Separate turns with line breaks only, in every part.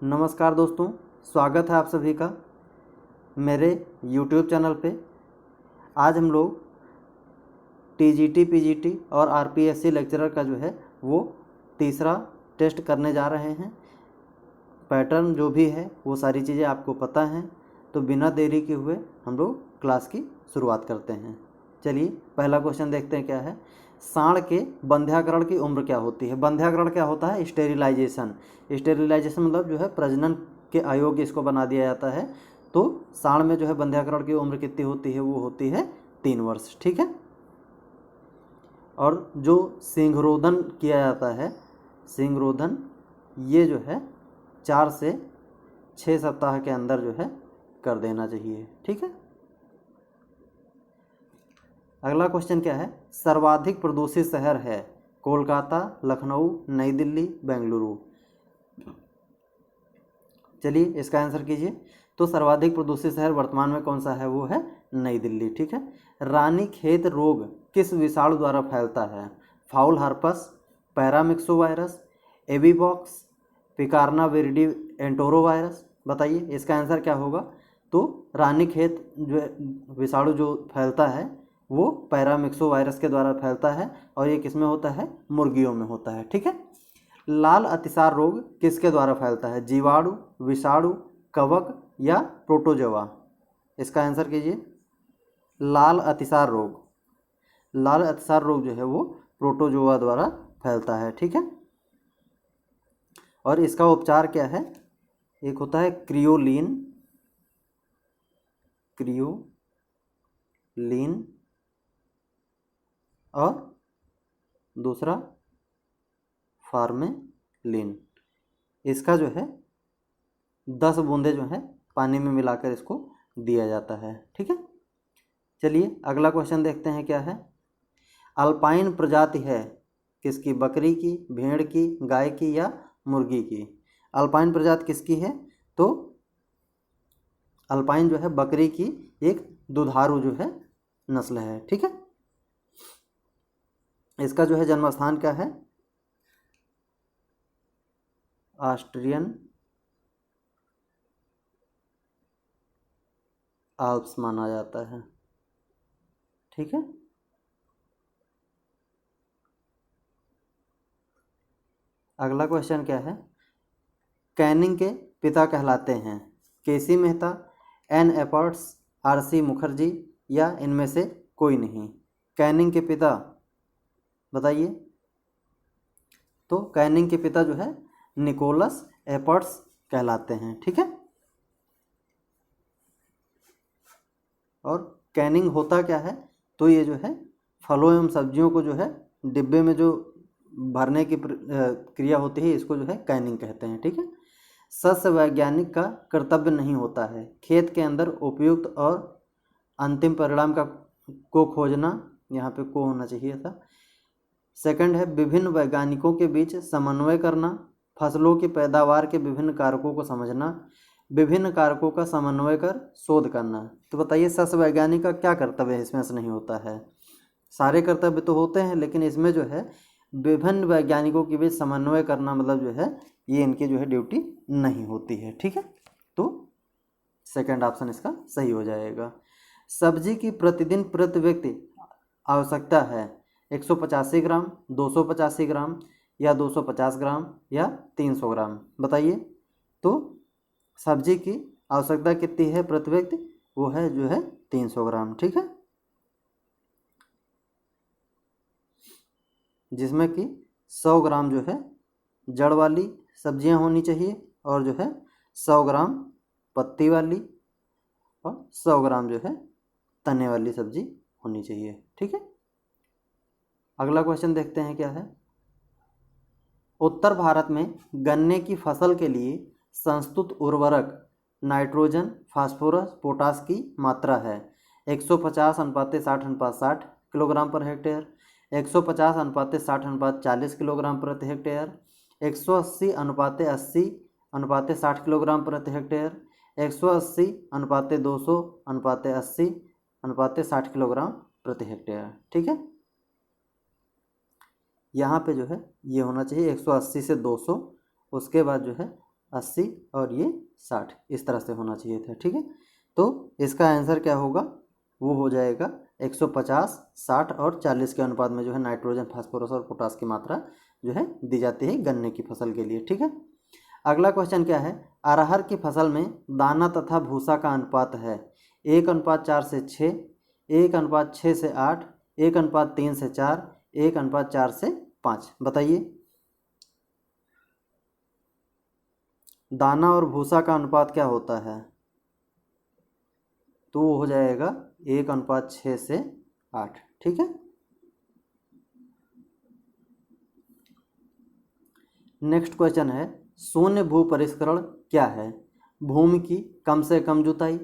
नमस्कार दोस्तों, स्वागत है आप सभी का मेरे YouTube चैनल पे। आज हम लोग TGT, PGT और RPSC लेक्चरर का जो है वो तीसरा टेस्ट करने जा रहे हैं। पैटर्न जो भी है वो सारी चीज़ें आपको पता हैं, तो बिना देरी के हुए हम लोग क्लास की शुरुआत करते हैं। चलिए पहला क्वेश्चन देखते हैं क्या है। सांड के बंध्याकरण की उम्र क्या होती है? बंध्याकरण क्या होता है? स्टेरिलाइजेशन। स्टेरिलाइजेशन मतलब जो है प्रजनन के अयोग्य इसको बना दिया जाता है। तो सांड में जो है बंध्याकरण की उम्र कितनी होती है? वो होती है 3 वर्ष। ठीक है। और जो सिंगरोधन किया जाता है, सिंगरोधन ये जो है 4 से 6 सप्ताह के अंदर जो है कर देना चाहिए। ठीक है। अगला क्वेश्चन क्या है? सर्वाधिक प्रदूषित शहर है कोलकाता, लखनऊ, नई दिल्ली, बेंगलुरु। चलिए इसका आंसर कीजिए। तो सर्वाधिक प्रदूषित शहर वर्तमान में कौन सा है? वो है नई दिल्ली। ठीक है। रानीखेत रोग किस विषाणु द्वारा फैलता है? फाउल हर्पस, पैरामिक्सोवायरस, एबीवॉक्स, पिकारना विरिडी एंटोरोवायरस। बताइए इसका आंसर क्या होगा? तो रानीखेत जो विषाणु जो फैलता है वो पैरामिक्सोवायरस के द्वारा फैलता है, और ये किसमें होता है? मुर्गियों में होता है। ठीक है। लाल अतिसार रोग किसके द्वारा फैलता है? जीवाणु, विषाणु, कवक या प्रोटोजोआ। इसका आंसर कीजिए। लाल अतिसार रोग, लाल अतिसार रोग जो है वो प्रोटोजोआ द्वारा फैलता है। ठीक है। और इसका उपचार क्या है? एक होता है क्रियोलिन, क्रियोलिन, और दूसरा फार्मेलिन। इसका जो है 10 बूंदे जो है पानी में मिलाकर इसको दिया जाता है। ठीक है। चलिए अगला क्वेश्चन देखते हैं क्या है। अल्पाइन प्रजाति है किसकी? बकरी की, भेड़ की, गाय की या मुर्गी की? अल्पाइन प्रजाति किसकी है? तो अल्पाइन जो है बकरी की एक दुधारू जो है नस्ल है। ठीक है। इसका जो है जन्म स्थान क्या है? ऑस्ट्रियन आल्प्स माना जाता है। ठीक है। अगला क्वेश्चन क्या है? कैनिंग के पिता कहलाते हैं केसी मेहता, एन एपर्ट्स, RC मुखर्जी या इनमें से कोई नहीं? कैनिंग के पिता बताइए। तो कैनिंग के पिता जो है निकोलस एपर्ट्स कहलाते हैं। ठीक है। और कैनिंग होता क्या है? तो ये जो है फलों एवं सब्जियों को जो है डिब्बे में जो भरने की क्रिया होती है, इसको जो है कैनिंग कहते हैं। ठीक है। सस्य वैज्ञानिक का कर्तव्य नहीं होता है खेत के अंदर उपयुक्त और अंतिम परिणाम को खोजना। यहाँ पे को होना चाहिए था। सेकंड है विभिन्न वैज्ञानिकों के बीच समन्वय करना, फसलों की पैदावार के विभिन्न कारकों को समझना, विभिन्न कारकों का समन्वय कर शोध करना। तो बताइए सस्य वैज्ञानिक का क्या कर्तव्य है? इसमें से नहीं होता है। सारे कर्तव्य तो होते हैं, लेकिन इसमें जो है विभिन्न वैज्ञानिकों के बीच समन्वय करना मतलब जो है ये इनकी जो है ड्यूटी नहीं होती है। ठीक है। तो सेकंड ऑप्शन इसका सही हो जाएगा। सब्जी की प्रतिदिन प्रति व्यक्ति आवश्यकता है 185 ग्राम, 285 ग्राम या 250 ग्राम या 300 ग्राम। बताइए तो सब्जी की आवश्यकता कितनी है प्रति व्यक्ति? वो है जो है 300 ग्राम। ठीक है। जिसमें कि 100 ग्राम जो है जड़ वाली सब्जियां होनी चाहिए, और जो है 100 ग्राम पत्ती वाली, और 100 ग्राम जो है तने वाली सब्जी होनी चाहिए। ठीक है। अगला क्वेश्चन देखते हैं क्या है। उत्तर भारत में गन्ने की फसल के लिए संस्तुत उर्वरक नाइट्रोजन, फास्फोरस, पोटास की मात्रा है 150:60:60 किलोग्राम पर हेक्टेयर, 150:60:40 किलोग्राम प्रति हेक्टेयर, 180:80:60 किलोग्राम प्रति हेक्टेयर, 180:200:80:60 किलोग्राम प्रति हेक्टेयर। ठीक है। यहाँ पे जो है ये होना चाहिए 180 से 200, उसके बाद जो है 80 और ये 60, इस तरह से होना चाहिए था। ठीक है, तो इसका आंसर क्या होगा, वो हो जाएगा 150, 60 और 40 के अनुपात में जो है नाइट्रोजन, फास्फोरस और पोटास की मात्रा जो है दी जाती है गन्ने की फसल के लिए। ठीक है, अगला क्वेश्चन क्या है, अरहर की फसल में दाना तथा भूसा का अनुपात है 1:4 से 6, 1:6 से 8, 1:3 से 4, 1:4 से 5। बताइए, दाना और भूसा का अनुपात क्या होता है, तो वो हो जाएगा 1:6 से 8। ठीक है, नेक्स्ट क्वेश्चन है, शून्य भू परिष्करण क्या है। भूमि की कम से कम जुताई,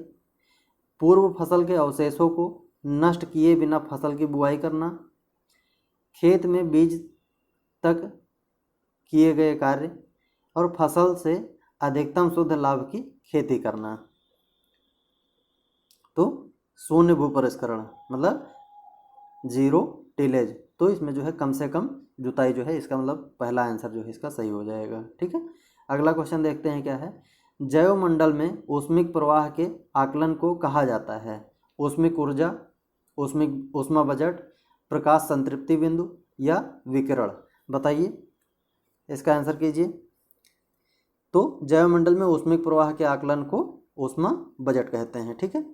पूर्व फसल के अवशेषों को नष्ट किए बिना फसल की बुआई करना, खेत में बीज तक किए गए कार्य और फसल से अधिकतम शुद्ध लाभ की खेती करना। तो शून्य भू परिष्करण मतलब जीरो टिलेज, तो इसमें जो है कम से कम जुताई जो है, इसका मतलब पहला आंसर जो है इसका सही हो जाएगा। ठीक है, अगला क्वेश्चन देखते हैं क्या है, जैवमंडल में ऊष्मिक प्रवाह के आकलन को कहा जाता है। ऊष्मिक ऊर्जा, ऊष्मिक ऊष्मा बजट, प्रकाश संतृप्ति बिंदु या विकिरण। बताइए, इसका आंसर कीजिए। तो जैवमंडल में ऊष्मिक प्रवाह के आकलन को ऊष्मा बजट कहते हैं। ठीक है,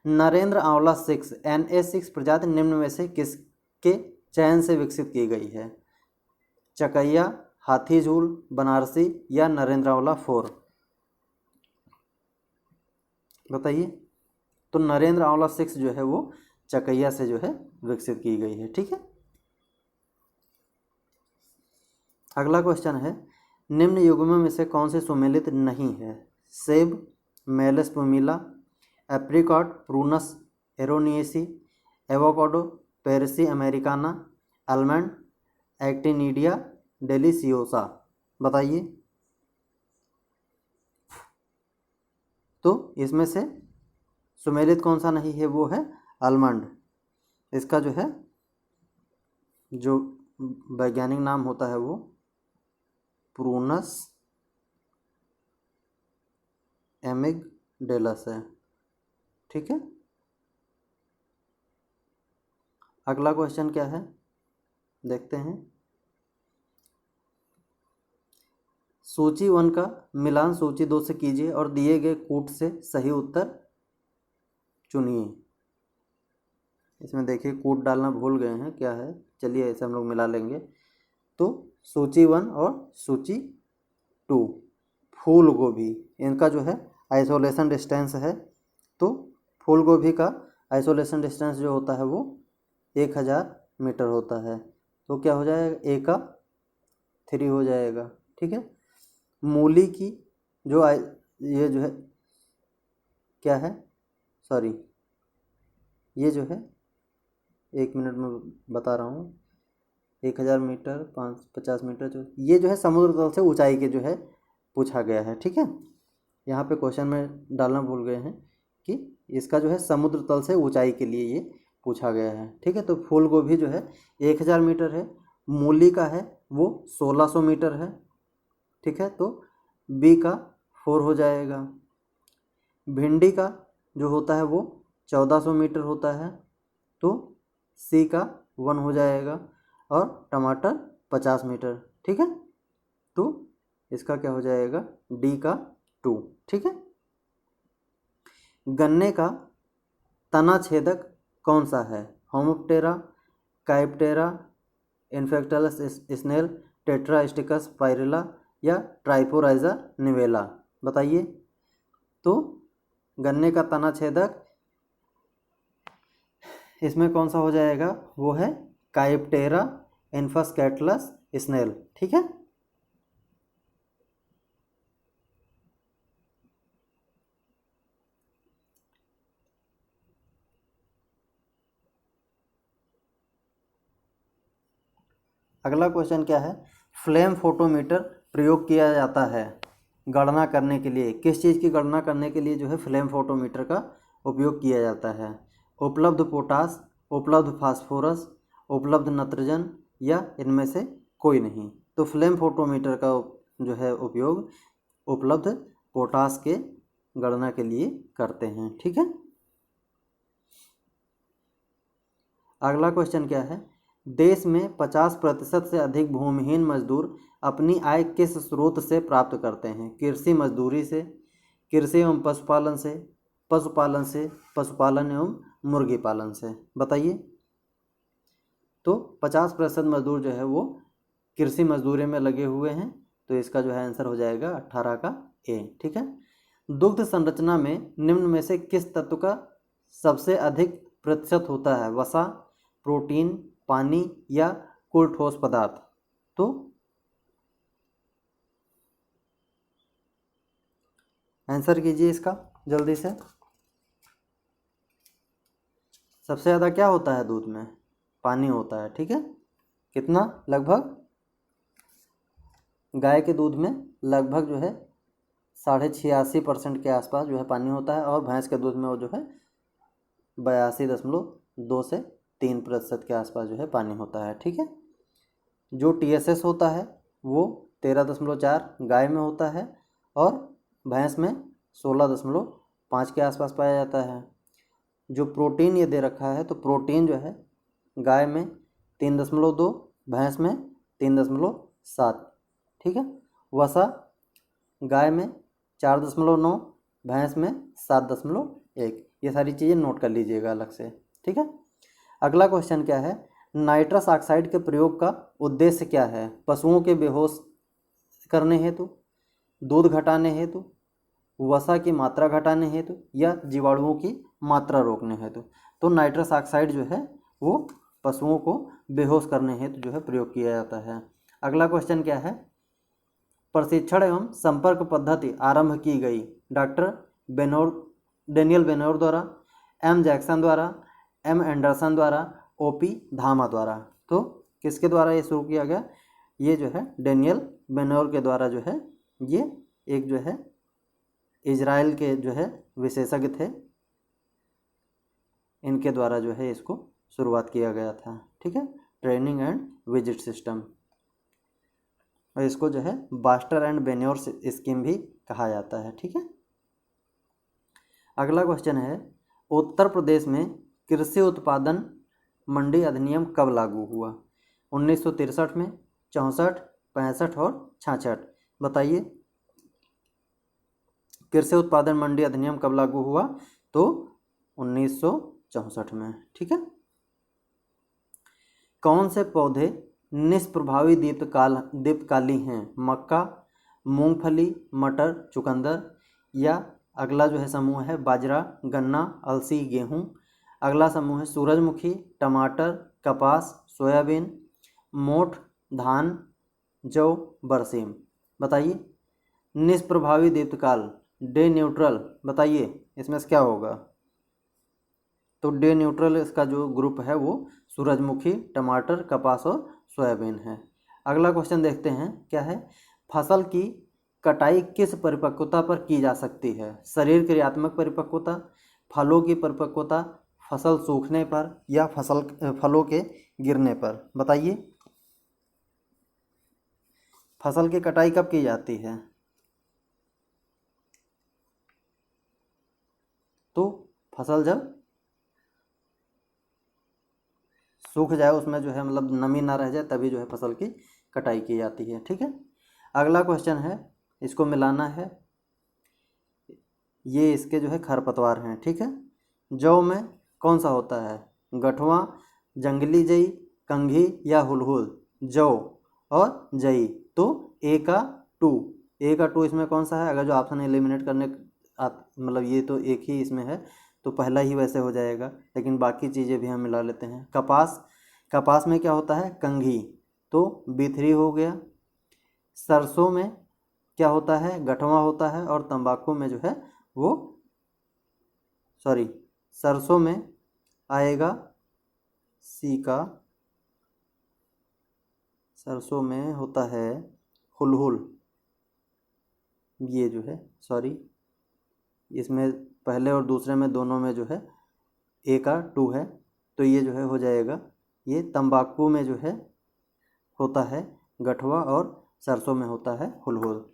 नरेंद्र आंवला 6 NA6 प्रजाति निम्न में से किसके चयन से विकसित की गई है। चकैया, हाथी झूल, बनारसी या नरेंद्र आंवला 4। बताइए, तो नरेंद्र आंवला 6 जो है वो चकैया से जो है विकसित की गई है। ठीक है, अगला क्वेश्चन है, निम्न युग्मों में से कौन से सुमेलित नहीं है। सेब, malus pumila, apricot, prunus armeniaca, avocado, persea americana, almond, actinidia deliciosa. बताइए, तो इसमें से सुमेलित कौन सा नहीं है, वो है आलमंड। इसका जो है जो वैज्ञानिक नाम होता है वो प्रूनस एमिगडेलस है। ठीक है, अगला क्वेश्चन क्या है देखते हैं, सूची 1 का मिलान सूची 2 से कीजिए और दिए गए कूट से सही उत्तर चुनिए। इसमें देखिए कूट डालना भूल गए हैं, क्या है, चलिए ऐसे हम लोग मिला लेंगे। तो सूची 1 और सूची 2, फूल गोभी, इनका जो है आइसोलेशन डिस्टेंस है। तो फूल गोभी का आइसोलेशन डिस्टेंस जो होता है वो 1000 मीटर होता है। तो क्या हो जाएगा, ए का 3 हो जाएगा। ठीक है, मूली की जो ये जो है क्या है, सॉरी, ये जो है 1 मिनट में बता रहा हूँ, 1000 मीटर 550 मीटर, जो ये जो है समुद्र तल से ऊंचाई के जो है पूछा गया है। ठीक है, यहाँ पे क्वेश्चन में डालना भूल गए हैं कि इसका जो है समुद्र तल से ऊंचाई के लिए ये पूछा गया है। ठीक है, तो फूल गोभी जो है 1000 मीटर है, मूली का है वो 1600 मीटर है। ठीक है, तो बी का 4 हो जाएगा। भिंडी का जो होता है वो 1400 मीटर होता है, तो सी का 1 हो जाएगा। और टमाटर 50 मीटर। ठीक है, तो इसका क्या हो जाएगा, डी का 2। ठीक है, गन्ने का तना छेदक कौन सा है, होमोप्टेरा, काइप्टेरा, इन्फेक्टलस स्नेल, टेट्रास्टिकस पायरिला या ट्राइफोराइजा निवेला। बताइए, तो गन्ने का तना छेदक इसमें कौन सा हो जाएगा, वो है काइप्टेरा इन्फेक्टलस स्नेल। ठीक है, अगला क्वेश्चन क्या है, फ्लेम फोटोमीटर प्रयोग किया जाता है गणना करने के लिए, किस चीज़ की गणना करने के लिए जो है फ्लेम फोटोमीटर का उपयोग किया जाता है। उपलब्ध पोटास, उपलब्ध फास्फोरस, उपलब्ध नाइट्रोजन या इनमें से कोई नहीं। तो फ्लेम फोटोमीटर का जो है उपयोग उपलब्ध पोटास के गणना के लिए करते हैं। ठीक है। अगला क्वेश्चन क्या है, देश में 50% से अधिक भूमिहीन मजदूर अपनी आय किस स्रोत से प्राप्त करते हैं? कृषि मजदूरी से, कृषि एवं पशुपालन से, पशुपालन से, पशुपालन एवं मुर्गी पालन से। बताइए। तो 50% मजदूर जो है वो कृषि मजदूरी में लगे हुए हैं, तो इसका जो है आंसर हो जाएगा 18 का ए। ठीक है। दुग्ध संरचना में निम्न में से किस तत्व का सबसे अधिक प्रतिशत होता है? वसा, प्रोटीन, पानी या कुल ठोस पदार्थ? तो आंसर कीजिए इसका जल्दी से। सबसे ज़्यादा क्या होता है दूध में? पानी होता है। ठीक है। कितना? लगभग गाय के दूध में लगभग जो है 86.5% के आसपास जो है पानी होता है, और भैंस के दूध में वो जो है 82.2 से 3% के आसपास जो है पानी होता है। ठीक है। जो TSS होता है वो 13.4 गाय में होता है, और भैंस में 16.5 के आसपास पाया जाता है। जो प्रोटीन ये दे रखा है, तो प्रोटीन जो है गाय में 3.2, भैंस में 3.7। ठीक है। वसा गाय में 4.9, भैंस में 7.1। ये सारी चीज़ें नोट कर लीजिएगा अलग से। ठीक है। अगला क्वेश्चन क्या है, नाइट्रस ऑक्साइड के प्रयोग का उद्देश्य क्या है? पशुओं के बेहोश करने हेतु, दूध घटाने हेतु, वसा की मात्रा घटाने हेतु, या जीवाणुओं की मात्रा रोकने हेतु? तो नाइट्रस ऑक्साइड जो है वो पशुओं को बेहोश करने हेतु जो है प्रयोग किया जाता है। अगला क्वेश्चन क्या है, प्रशिक्षण एवं संपर्क पद्धति आरंभ की गई डॉक्टर डेनियल बेनोर द्वारा, M जैक्सन द्वारा, M एंडरसन द्वारा, OP धामा द्वारा? तो किसके द्वारा ये शुरू किया गया? ये जो है डेनियल बेनोर के द्वारा जो है, ये एक जो है इजराइल के जो है विशेषज्ञ थे, इनके द्वारा जो है इसको शुरुआत किया गया था। ठीक है। ट्रेनिंग एंड विजिट सिस्टम, और इसको जो है बास्टर एंड बेन्योर स्कीम भी कहा जाता है। ठीक है। अगला क्वेश्चन है, उत्तर प्रदेश में कृषि उत्पादन मंडी अधिनियम कब लागू हुआ? 1963 में, 64, 65 और 66? बताइए। कृषि उत्पादन मंडी अधिनियम कब लागू हुआ? तो 1964 में। ठीक है। कौन से पौधे निष्प्रभावी दीप्तकाली हैं? मक्का, मूंगफली, मटर, चुकंदर? या अगला जो है समूह है बाजरा, गन्ना, अलसी, गेहूं? अगला समूह है सूरजमुखी, टमाटर, कपास, सोयाबीन, मोठ, धान, जौ, बरसीम? बताइए। निष्प्रभावी दीप्तकाल, डे न्यूट्रल, बताइए इसमें से क्या होगा? तो डे न्यूट्रल इसका जो ग्रुप है वो सूरजमुखी, टमाटर, कपास और सोयाबीन है। अगला क्वेश्चन देखते हैं क्या है, फसल की कटाई किस परिपक्वता पर की जा सकती है? शरीर क्रियात्मक परिपक्वता, फलों की परिपक्वता, फसल सूखने पर, या फलों के गिरने पर? बताइए। फसल की कटाई कब की जाती है? तो फसल जब सूख जाए, उसमें जो है मतलब नमी ना रह जाए, तभी जो है फसल की कटाई की जाती है। ठीक है। अगला क्वेश्चन है, इसको मिलाना है, ये इसके जो है खरपतवार हैं। ठीक है। जौ में कौन सा होता है? गठवा, जंगली जई, कंघी या हुलहुल? जौ और जई। तो ए का टू इसमें कौन सा है? अगर जो ऑप्शन एलिमिनेट करने मतलब ये तो एक ही इसमें है, तो पहला ही वैसे हो जाएगा, लेकिन बाकी चीज़ें भी हम मिला लेते हैं। कपास में क्या होता है? कंघी, तो B3 हो गया। सरसों में क्या होता है? गठवा होता है। और तंबाकू में जो है वो सरसों में आएगा सी का, सरसों में होता है हुलहुल। ये जो है इसमें पहले और दूसरे में दोनों में जो है ए का 2 है, तो ये जो है हो जाएगा, ये तंबाकू में जो है होता है गठवा, और सरसों में होता है हुलहुल।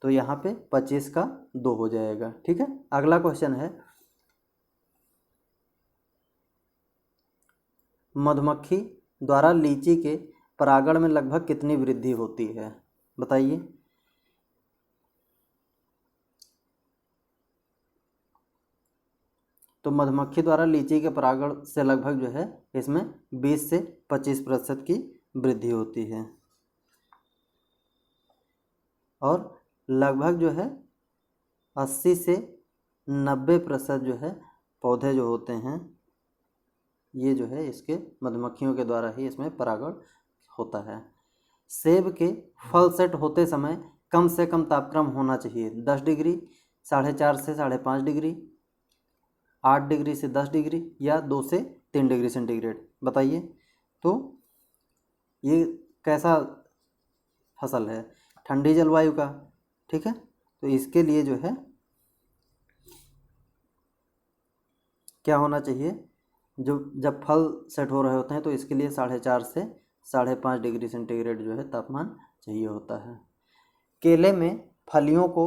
तो यहाँ पे 25 का 2 हो जाएगा। ठीक है, अगला क्वेश्चन है, मधुमक्खी द्वारा लीची के परागण में लगभग कितनी वृद्धि होती है, बताइए। तो मधुमक्खी द्वारा लीची के परागण से लगभग जो है इसमें 20 से 25% की वृद्धि होती है, और लगभग जो है 80 से 90% जो है पौधे जो होते हैं ये जो है इसके मधुमक्खियों के द्वारा ही इसमें परागण होता है। सेब के फल सेट होते समय कम से कम तापक्रम होना चाहिए, 10 डिग्री, 4.5 से 5.5 डिग्री, 8 डिग्री से 10 डिग्री, या 2 से 3 डिग्री सेंटीग्रेड, बताइए। तो ये कैसा फसल है, ठंडी जलवायु का। ठीक है, तो इसके लिए जो है क्या होना चाहिए, जो जब फल सेट हो रहे होते हैं तो इसके लिए 4.5 से 5.5 डिग्री सेंटीग्रेड जो है तापमान चाहिए होता है। केले में फलियों को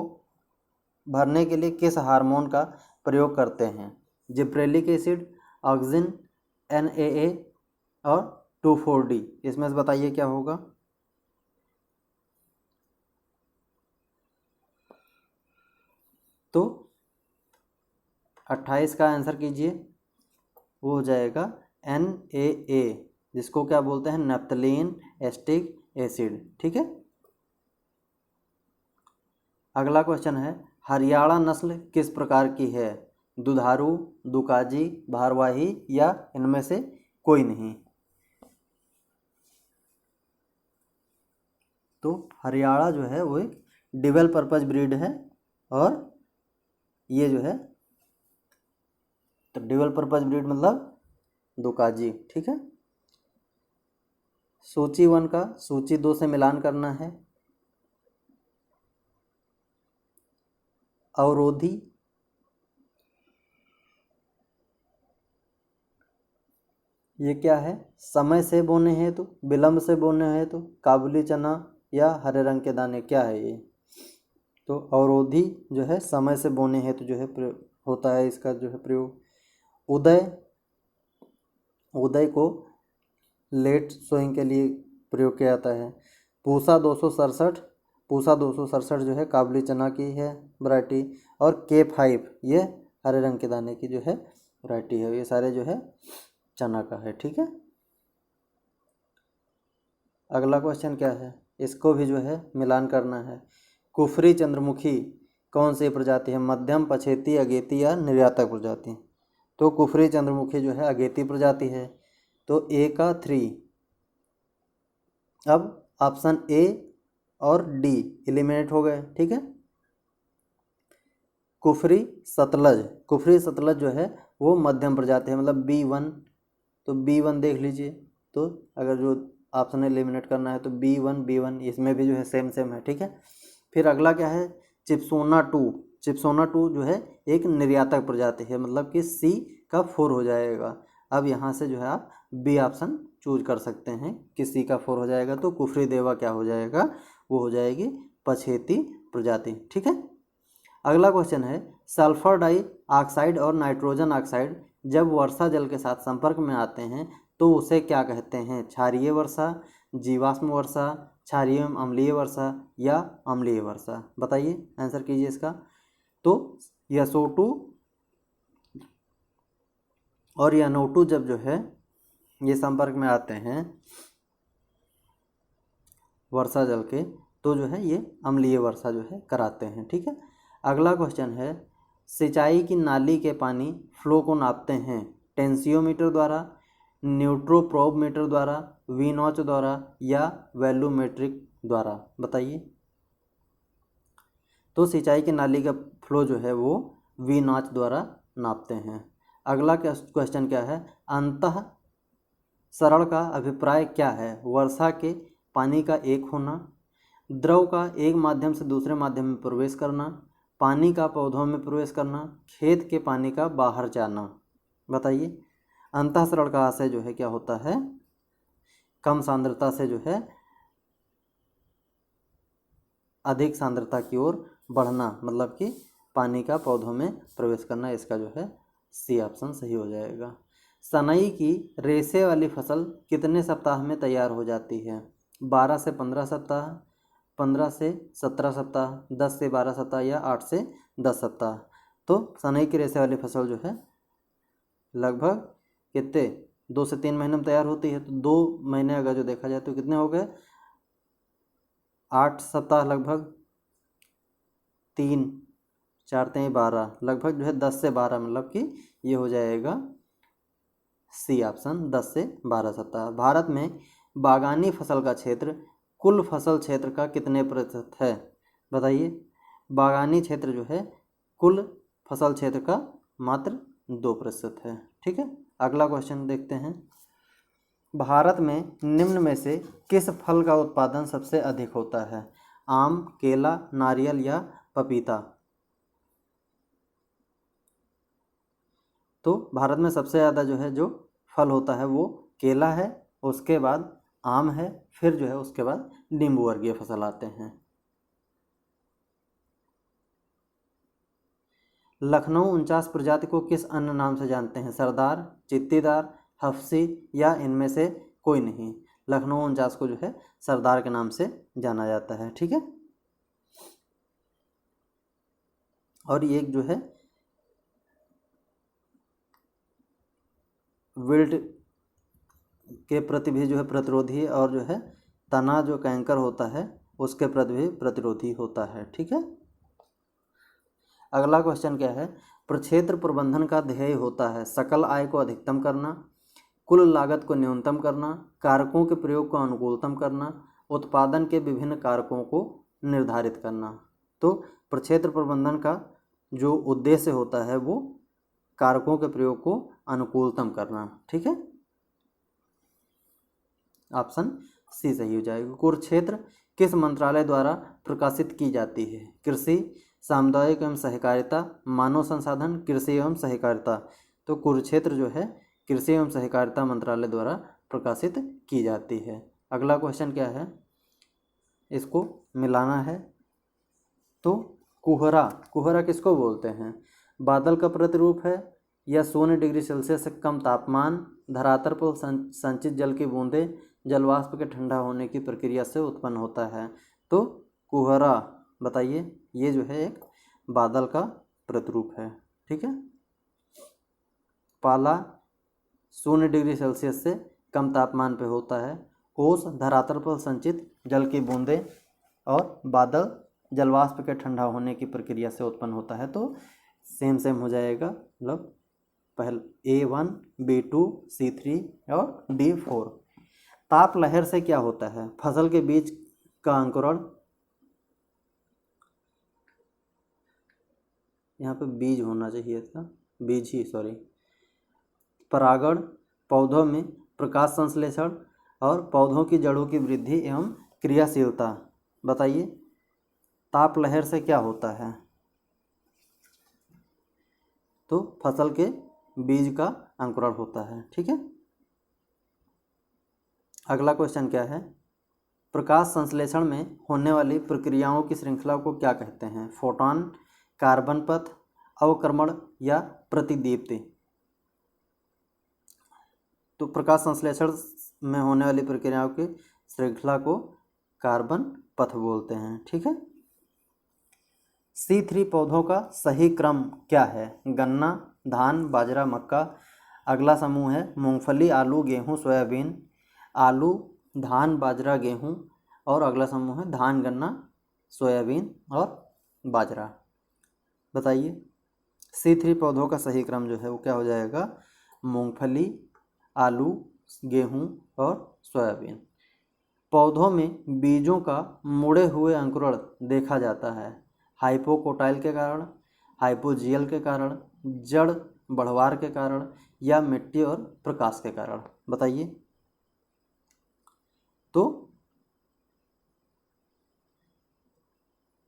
भरने के लिए किस हार्मोन का प्रयोग करते हैं, जिब्रेलिक एसिड, ऑक्सिन, NAA और 2,4-D, इसमें से बताइए क्या होगा। तो 28 का आंसर कीजिए, वो हो जाएगा NAA, जिसको क्या बोलते हैं, नैप्थलीन एस्टिक एसिड। ठीक है, अगला क्वेश्चन है, हरियाणा नस्ल किस प्रकार की है, दुधारू, दुकाजी, भारवाही, या इनमें से कोई नहीं। तो हरियाणा जो है वो एक डिवेल पर्पज ब्रीड है, और ये जो है तो डिवेल पर्पज ब्रीड मतलब दुकाजी। ठीक है, सूची 1 का सूची 2 से मिलान करना है। अवरोधी, ये क्या है, समय से बोने हैं तो, विलंब से बोने हैं तो, काबुली चना या हरे रंग के दाने, क्या है ये। तो अवरोधी जो है समय से बोने हैं तो जो है प्रयोग होता है इसका जो है प्रयोग। उदय, उदय को लेट सोइंग के लिए प्रयोग किया जाता है। पूसा 267, पूसा 267 जो है काबुली चना की है वैरायटी, और K5 ये हरे रंग के दाने की जो है वैरायटी है। ये सारे जो है चना का है। ठीक है, अगला क्वेश्चन क्या है, इसको भी जो है मिलान करना है। कुफरी चंद्रमुखी कौन सी प्रजाति है, मध्यम, पछेती, अगेती या निर्यातक प्रजाति। तो कुफरी चंद्रमुखी जो है अगेती प्रजाति है, तो A का 3। अब ऑप्शन A और D एलिमिनेट हो गए। ठीक है, कुफरी सतलज, कुफरी सतलज जो है वो मध्यम प्रजाति है, मतलब B1, तो B1 देख लीजिए। तो अगर जो ऑप्शन एलिमिनेट करना है तो B1 इसमें भी जो है सेम है। ठीक है, फिर अगला क्या है, चिप्सोना 2, चिप्सोना 2 जो है एक निर्यातक प्रजाति है, मतलब कि C का 4 हो जाएगा। अब यहाँ से जो है आप B ऑप्शन चूज कर सकते हैं कि C का 4 हो जाएगा, तो कुफरी देवा क्या हो जाएगा, वो हो जाएगी पछेती प्रजाति। ठीक है, अगला क्वेश्चन है, सल्फर डाइऑक्साइड और नाइट्रोजन ऑक्साइड जब वर्षा जल के साथ संपर्क में आते हैं तो उसे क्या कहते हैं, क्षारीय वर्षा, जीवाश्म वर्षा, क्षारीय अम्लीय वर्षा, या अम्लीय वर्षा, बताइए, आंसर कीजिए इसका। तो SO2 और NO2 जब जो है ये संपर्क में आते हैं वर्षा जल के, तो जो है ये अम्लीय वर्षा जो है कराते हैं। ठीक है, अगला क्वेश्चन है, सिंचाई की नाली के पानी फ्लो को नापते हैं, टेंसियोमीटर द्वारा, न्यूट्रोप्रोब मीटर द्वारा, वी-नॉच द्वारा, या वैल्यूमेट्रिक द्वारा, बताइए। तो सिंचाई की नाली का फ्लो जो है वो वी-नॉच द्वारा नापते हैं। अगला क्वेश्चन क्या है, अंतः सरण का अभिप्राय क्या है, वर्षा के पानी का एक होना, द्रव का एक माध्यम से दूसरे माध्यम में प्रवेश करना, पानी का पौधों में प्रवेश करना, खेत के पानी का बाहर जाना, बताइए। अंतःसरण का आशय जो है क्या होता है, कम सांद्रता से जो है अधिक सांद्रता की ओर बढ़ना, मतलब कि पानी का पौधों में प्रवेश करना, इसका जो है सी ऑप्शन सही हो जाएगा। सनई की रेशे वाली फसल कितने सप्ताह में तैयार हो जाती है? 12 से 15 सप्ताह, 15 से 17 सप्ताह, 10 से 12 सप्ताह या 8 से 10 सप्ताह। तो सनई की रेशे वाली फसल जो है लगभग कितने 2 से 3 महीने में तैयार होती है। तो 2 महीने अगर जो देखा जाए तो कितने हो गए, 8 सप्ताह लगभग, 3 4 3 12, लगभग जो है 10 से 12, मतलब कि ये हो जाएगा सी ऑप्शन 10 से 12 सप्ताह। भारत में बागानी फसल का क्षेत्र कुल फसल क्षेत्र का कितने प्रतिशत है? बताइए। बागानी क्षेत्र जो है कुल फसल क्षेत्र का मात्र 2% है। ठीक है, अगला क्वेश्चन देखते हैं। भारत में निम्न में से किस फल का उत्पादन सबसे अधिक होता है? आम, केला, नारियल या पपीता? तो भारत में सबसे ज़्यादा जो है जो फल होता है वो केला है, उसके बाद आम है, फिर जो है उसके बाद नींबू वर्गीय फसल आते हैं। लखनऊ 49 प्रजाति को किस अन्य नाम से जानते हैं? सरदार, चित्तीदार, हफ्सी या इनमें से कोई नहीं? लखनऊ 49 को जो है सरदार के नाम से जाना जाता है। ठीक है, और ये एक जो है विल्ट के प्रति भी जो है प्रतिरोधी, और जो है तना जो कैंकर होता है उसके प्रति भी प्रतिरोधी होता है। ठीक है, अगला क्वेश्चन क्या है? प्रक्षेत्र प्रबंधन का ध्येय होता है सकल आय को अधिकतम करना, कुल लागत को न्यूनतम करना, कारकों के प्रयोग को अनुकूलतम करना, उत्पादन के विभिन्न कारकों को निर्धारित करना। तो प्रक्षेत्र प्रबंधन का जो उद्देश्य होता है वो कारकों के प्रयोग को अनुकूलतम करना। ठीक है, ऑप्शन सी सही हो जाएगा। कुरुक्षेत्र किस मंत्रालय द्वारा प्रकाशित की जाती है? कृषि, सामुदायिक एवं सहकारिता, मानव संसाधन, कृषि एवं सहकारिता। तो कुरुक्षेत्र जो है कृषि एवं सहकारिता मंत्रालय द्वारा प्रकाशित की जाती है। अगला क्वेश्चन क्या है? इसको मिलाना है। तो कुहरा, कुहरा किसको बोलते हैं? बादल का प्रतिरूप है या 0 डिग्री सेल्सियस से कम तापमान, धरातल पर संचित जल की बूंदें, जलवाष्प के ठंडा होने की प्रक्रिया से उत्पन्न होता है। तो कुहरा, बताइए, ये जो है एक बादल का प्रतिरूप है। ठीक है, पाला 0 डिग्री सेल्सियस से कम तापमान पे होता है, ओस धरातल पर संचित जल की बूंदें, और बादल जलवाष्प के ठंडा होने की प्रक्रिया से उत्पन्न होता है। तो सेम सेम हो जाएगा, मतलब पहले A1, B2, C3 और D4। ताप लहर से क्या होता है? फसल के बीज का अंकुरण, यहाँ पे बीज होना चाहिए था, बीज ही सॉरी, परागण, पौधों में प्रकाश संश्लेषण और पौधों की जड़ों की वृद्धि एवं क्रियाशीलता। बताइए, ताप लहर से क्या होता है? तो फसल के बीज का अंकुरण होता है। ठीक है, अगला क्वेश्चन क्या है? प्रकाश संश्लेषण में होने वाली प्रक्रियाओं की श्रृंखला को क्या कहते हैं? फोटॉन, कार्बन पथ, अवक्रमण या प्रतिदीप्ति? तो प्रकाश संश्लेषण में होने वाली प्रक्रियाओं की श्रृंखला को कार्बन पथ बोलते हैं। ठीक है, C3 पौधों का सही क्रम क्या है? गन्ना, धान, बाजरा, मक्का। अगला समूह है मूंगफली, आलू, गेहूं, सोयाबीन। आलू, धान, बाजरा, गेहूं। और अगला समूह है धान, गन्ना, सोयाबीन और बाजरा। बताइए, C3 पौधों का सही क्रम जो है वो क्या हो जाएगा? मूंगफली, आलू, गेहूं और सोयाबीन। पौधों में बीजों का मुड़े हुए अंकुरण देखा जाता है हाइपोकोटाइल के कारण, हाइपोजियल के कारण, जड़ बढ़वार के कारण या मिट्टी और प्रकाश के कारण। बताइए, तो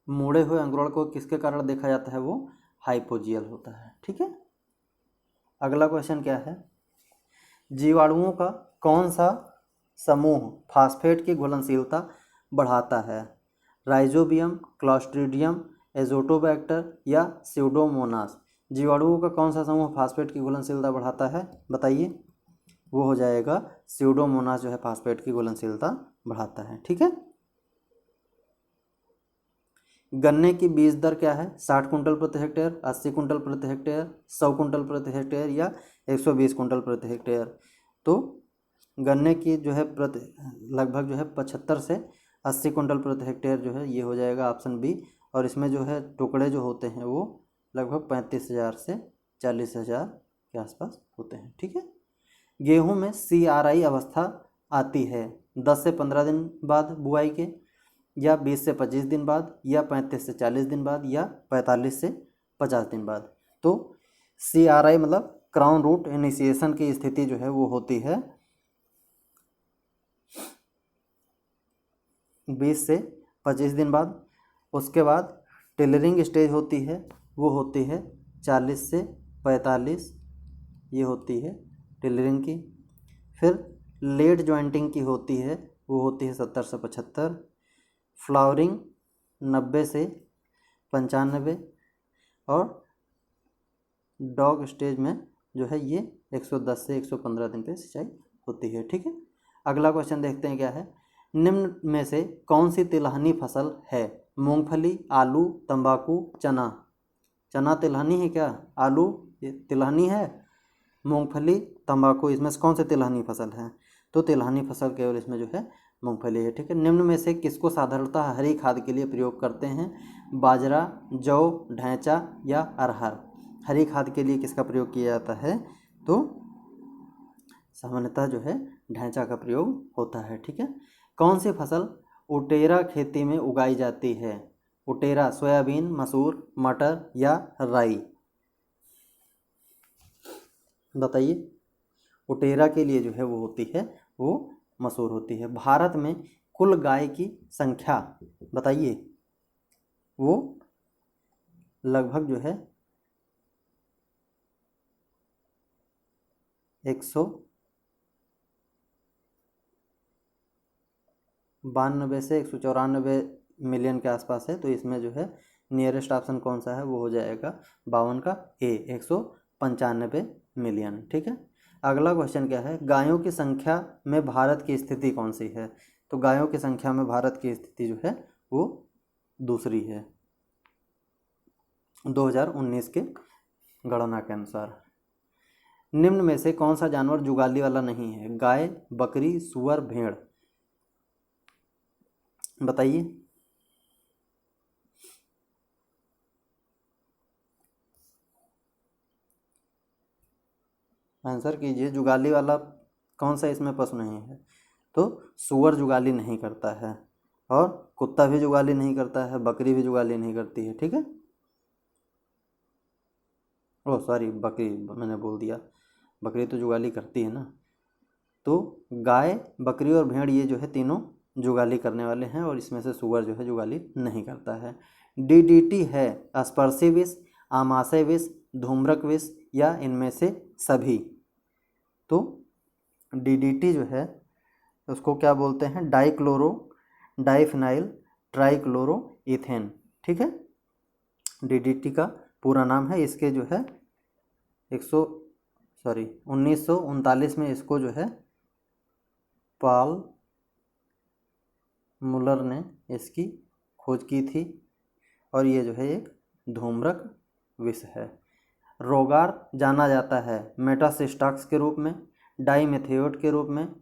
मुड़े हुए अंकुरण को किसके कारण देखा जाता है? वो हाइपोजियल होता है। ठीक है, अगला क्वेश्चन क्या है? जीवाणुओं का कौन सा समूह फास्फेट की घुलनशीलता बढ़ाता है? राइजोबियम, क्लॉस्ट्रीडियम, एजोटोबैक्टर या स्यूडोमोनास। जीवाणुओं का कौन सा समूह फास्फेट की घुलनशीलता बढ़ाता है, बताइए। वो हो जाएगा स्यूडोमोनास जो है फास्फेट की घुलनशीलता बढ़ाता है। ठीक है। गन्ने की बीज दर क्या है, 60 कुंटल प्रति हेक्टेयर, 80 कुंटल प्रति हेक्टेयर, 100 कुंटल प्रति हेक्टेयर या 120 कुंटल प्रति हेक्टेयर। तो गन्ने की जो है प्रति लगभग जो है 75 से 80 कुंटल प्रति हेक्टेयर जो है ये हो जाएगा ऑप्शन बी। और इसमें जो है टुकड़े जो होते हैं वो लगभग 35,000 से 40,000 के आसपास होते हैं। ठीक है। गेहूं में CRI अवस्था आती है 10 से 15 दिन बाद बुआई के, या 20 से 25 दिन बाद, या 35 से 40 दिन बाद, या 45 से 50 दिन बाद। तो CRI मतलब क्राउन रूट इनिशिएशन की स्थिति जो है वो होती है 20 से 25 दिन बाद। उसके बाद टेलरिंग स्टेज होती है, वो होती है 40 से 45, ये होती है टेलरिंग की। फिर लेट जॉइंटिंग की होती है, वो होती है 70 से 75। फ्लावरिंग 90 से 95, और डॉग स्टेज में जो है ये 110 से 115 दिन पे सिंचाई होती है। ठीक है। अगला क्वेश्चन देखते हैं क्या है। निम्न में से कौन सी तिलहनी फसल है, मूंगफली, आलू, तंबाकू, चना। चना तिलहनी है क्या, आलू ये तिलहनी है, मूंगफली, तंबाकू इसमें से कौन सी तिलहनी फसल है। तो तिलहनी फसल केवल इसमें जो है मूंगफली है। ठीक है। निम्न में से किसको साधारणतः हरी खाद के लिए प्रयोग करते हैं, बाजरा, जौ, ढैंचा या अरहर। हरी खाद के लिए किसका प्रयोग किया जाता है, तो सामान्यतः जो है ढैंचा का प्रयोग होता है। ठीक है। कौन सी फसल उटेरा खेती में उगाई जाती है, उटेरा सोयाबीन, मसूर, मटर या राई, बताइए। उटेरा के लिए जो है वो होती है वो मसूर होती है। भारत में कुल गाय की संख्या बताइए, वो लगभग जो है 192 से 194 मिलियन के आसपास है। तो इसमें जो है नियरेस्ट ऑप्शन कौन सा है, वो हो जाएगा 52 का ए, 195 मिलियन। ठीक है। अगला क्वेश्चन क्या है, गायों की संख्या में भारत की स्थिति कौन सी है। तो गायों की संख्या में भारत की स्थिति जो है वो दूसरी है 2019 के गणना के अनुसार। निम्न में से कौन सा जानवर जुगाली वाला नहीं है, गाय, बकरी, सुअर, भेड़, बताइए। आंसर कीजिए, जुगाली वाला कौन सा इसमें पशु नहीं है। तो सुअर जुगाली नहीं करता है, और कुत्ता भी जुगाली नहीं करता है, बकरी भी जुगाली नहीं करती है। ठीक है। ओह सॉरी, बकरी मैंने बोल दिया, बकरी तो जुगाली करती है ना। तो गाय, बकरी और भेड़ ये जो है तीनों जुगाली करने वाले हैं, और इसमें से सुअर जो है जुगाली नहीं करता है। DDT है स्पर्शी विष, आमाशय विष, धूम्रक विष या इनमें से सभी। तो DDT जो है उसको क्या बोलते हैं, डाइक्लोरो डाइफिनाइल ट्राइक्लोरो इथेन। ठीक है। DDT का पूरा नाम है, इसके जो है 1939 में इसको जो है पॉल मुलर ने इसकी खोज की थी, और ये जो है एक धूम्रक विष है। रोगार जाना जाता है मेटासिस्टाक्स के रूप में, डाइमेथियोट के रूप में,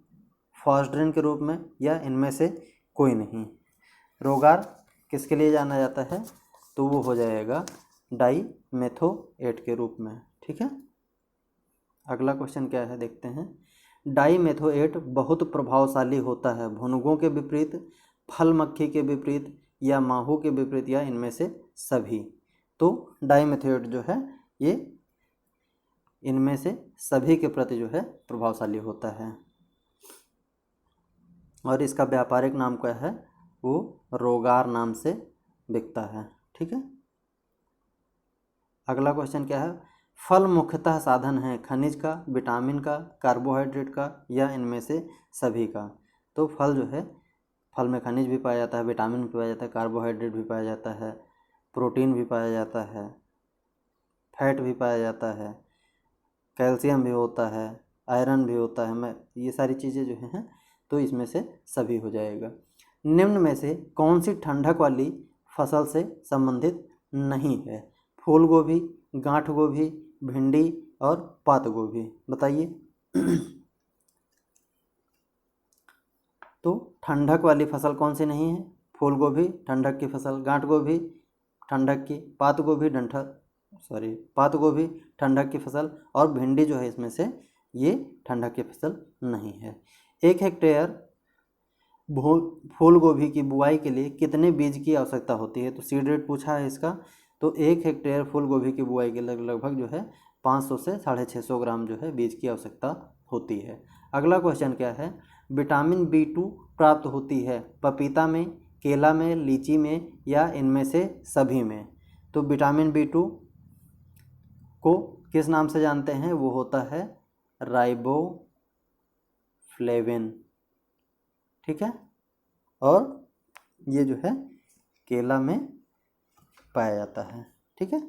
फॉस्ड्रिन के रूप में, या इनमें से कोई नहीं। रोगार किसके लिए जाना जाता है, तो वो हो जाएगा डाइमेथोएट के रूप में। ठीक है। अगला क्वेश्चन क्या है देखते हैं। डाइमेथोएट बहुत प्रभावशाली होता है भुनगों के विपरीत, फल मक्खी के विपरीत, या माहू के विपरीत, या इनमें से सभी। तो डाइमेथोएट जो है ये इनमें से सभी के प्रति जो है प्रभावशाली होता है, और इसका व्यापारिक नाम क्या है, वो रोगार नाम से बिकता है। ठीक है। अगला क्वेश्चन क्या है, फल मुख्यतः साधन है खनिज का, विटामिन का, कार्बोहाइड्रेट का, या इनमें से सभी का। तो फल जो है, फल में खनिज भी पाया जाता है, विटामिन भी पाया जाता है, कार्बोहाइड्रेट भी पाया जाता है, प्रोटीन भी पाया जाता है, फैट भी पाया जाता है, कैल्शियम भी होता है, आयरन भी होता है, मैं ये सारी चीज़ें जो हैं तो इसमें से सभी हो जाएगा। निम्न में से कौन सी ठंडक वाली फसल से संबंधित नहीं है? फूल गोभी, गांठ गोभी, भिंडी और पात गोभी, बताइए। तो ठंडक वाली फसल कौन सी नहीं है? फूल गोभी ठंडक की फसल, गांठ गोभी ठंडक की, पात गोभी पात गोभी ठंडक की फसल, और भिंडी जो है इसमें से ये ठंडक की फसल नहीं है। 1 हेक्टेयर फूल गोभी की बुआई के लिए कितने बीज की आवश्यकता होती है? तो सीड रेट पूछा है इसका। तो 1 हेक्टेयर फूल गोभी की बुआई के लगभग जो है 500 से 650 ग्राम जो है बीज की आवश्यकता होती है। अगला क्वेश्चन क्या है? विटामिन B2 प्राप्त होती है पपीता में, केला में, लीची में या इनमें से सभी में? तो विटामिन B2 को किस नाम से जानते हैं? वो होता है राइबोफ्लेविन, ठीक है। और ये जो है केला में पाया जाता है, ठीक है।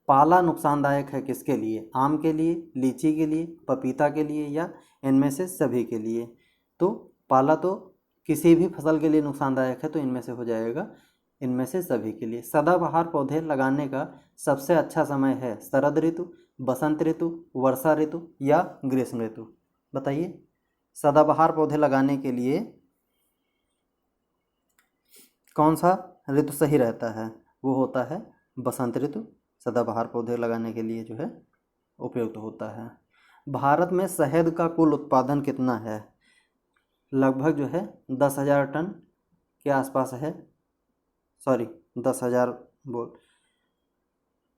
पाला नुकसानदायक है किसके लिए? आम के लिए, लीची के लिए, पपीता के लिए या इनमें से सभी के लिए? तो पाला तो किसी भी फसल के लिए नुकसानदायक है, तो इनमें से हो जाएगा इनमें से सभी के लिए। सदाबहार पौधे लगाने का सबसे अच्छा समय है शरद ऋतु, बसंत ऋतु, वर्षा ऋतु या ग्रीष्म ऋतु, बताइए। सदाबहार पौधे लगाने के लिए कौन सा ऋतु सही रहता है? वो होता है बसंत ऋतु, सदाबहार पौधे लगाने के लिए जो है उपयुक्त होता है। भारत में शहद का कुल उत्पादन कितना है? लगभग जो है 10,000 टन के आसपास है,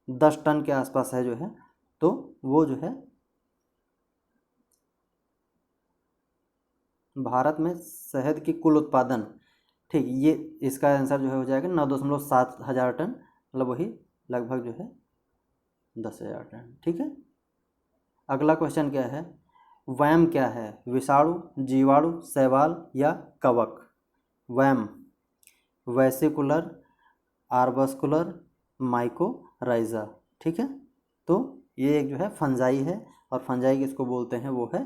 10 टन के आसपास है जो है, तो वो जो है भारत में शहद की कुल उत्पादन, ठीक, ये इसका आंसर जो है हो जाएगा 9.7 हज़ार टन, मतलब वही लगभग जो है 10,000 टन, ठीक है। अगला क्वेश्चन क्या है? वैम क्या है? विषाणु, जीवाणु, शैवाल या कवक? वैम वेसिकुलर आर्बस्कुलर माइकोराइजा, ठीक है। तो ये एक जो है फंजाई है, और फंजाई किसको बोलते हैं? वो है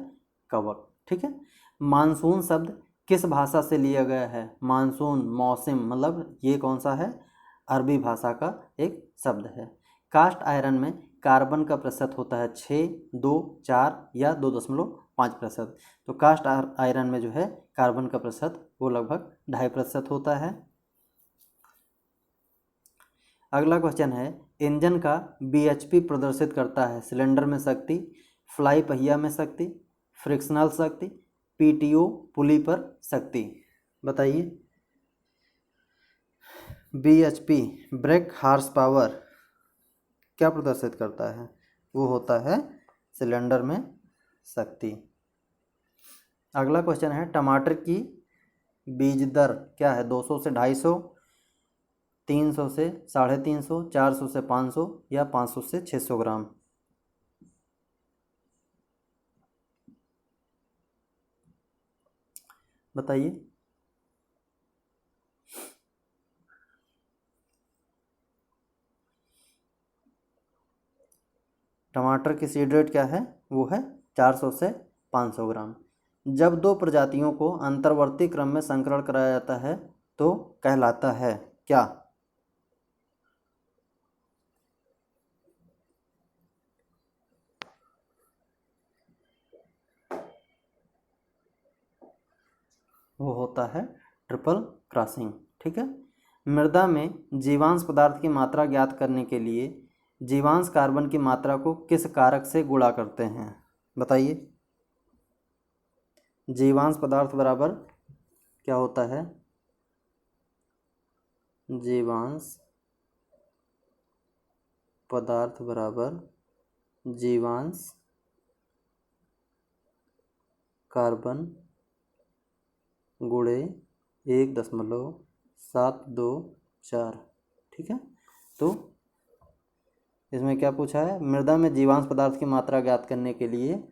कवक, ठीक है। मानसून शब्द किस भाषा से लिया गया है? मानसून, मौसम, मतलब ये कौन सा है? अरबी भाषा का एक शब्द है। कास्ट आयरन में कार्बन का प्रतिशत होता है 6, 2, 4 या 2.5%। तो कास्ट आयरन में जो है कार्बन का प्रतिशत वो लगभग 2.5% होता है। अगला क्वेश्चन है, इंजन का BHP प्रदर्शित करता है सिलेंडर में शक्ति, फ्लाई पहिया में शक्ति, फ्रिक्शनल शक्ति, PTO पुली पर शक्ति, बताइए। BHP ब्रेक हार्स पावर क्या प्रदर्शित करता है? वो होता है सिलेंडर में शक्ति। अगला क्वेश्चन है, टमाटर की बीज दर क्या है? 200 से 250, 300 से 350, 400 से 500 या 500 से 600 ग्राम, बताइए। टमाटर की सीड रेट क्या है? वो है 400 से 500 ग्राम। जब दो प्रजातियों को अंतर्वर्ती क्रम में संकरण कराया जाता है तो कहलाता है क्या? वो होता है ट्रिपल क्रॉसिंग, ठीक है। मृदा में जीवांश पदार्थ की मात्रा ज्ञात करने के लिए जीवांश कार्बन की मात्रा को किस कारक से गुणा करते हैं, बताइए। जीवांश पदार्थ बराबर क्या होता है? जीवांश पदार्थ बराबर जीवांश कार्बन गुणे 1.724, ठीक है। तो इसमें क्या पूछा है? मृदा में जीवांश पदार्थ की मात्रा ज्ञात करने के लिए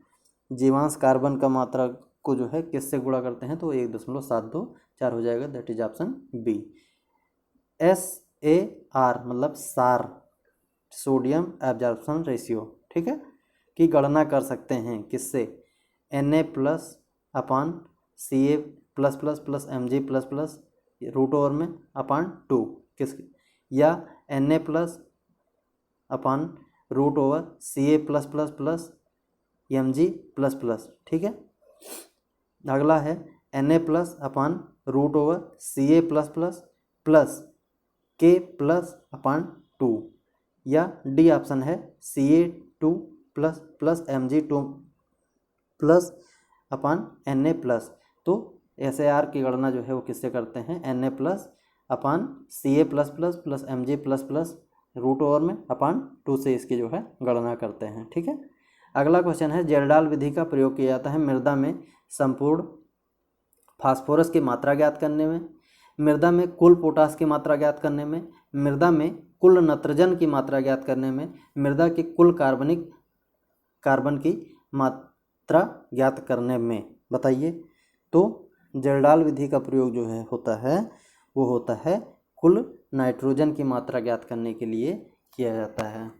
जीवांश कार्बन का मात्रा को जो है किससे गुणा करते हैं? तो 1.724 हो जाएगा, that is option B. SAR मतलब सार, सोडियम एब्जॉर्प्शन रेशियो, ठीक है, की गणना कर सकते हैं किससे, Na+/Ca+++Mg++ रूट ओवर में /2 किस, या Na+/√Ca+++Mg++, ठीक है। अगला है Na+/√Ca+++K+/2, या डी ऑप्शन है Ca2++Mg2+/Na+। तो SAR की गणना जो है वो किससे करते हैं, Na+/Ca+++Mg++ रूट ओवर में /2 से इसकी जो है गणना करते हैं, ठीक है। अगला क्वेश्चन है, जेरडाल विधि का प्रयोग किया जाता है मृदा में संपूर्ण फास्फोरस की मात्रा ज्ञात करने में, मृदा में कुल पोटास की मात्रा ज्ञात करने में, मृदा में कुल नत्रजन की मात्रा ज्ञात करने में, मृदा की कुल कार्बन की मात्रा ज्ञात करने में। बताइए। तो जेरडाल विधि का प्रयोग जो है होता है वो होता है कुल नाइट्रोजन की मात्रा ज्ञात करने के लिए किया जाता है।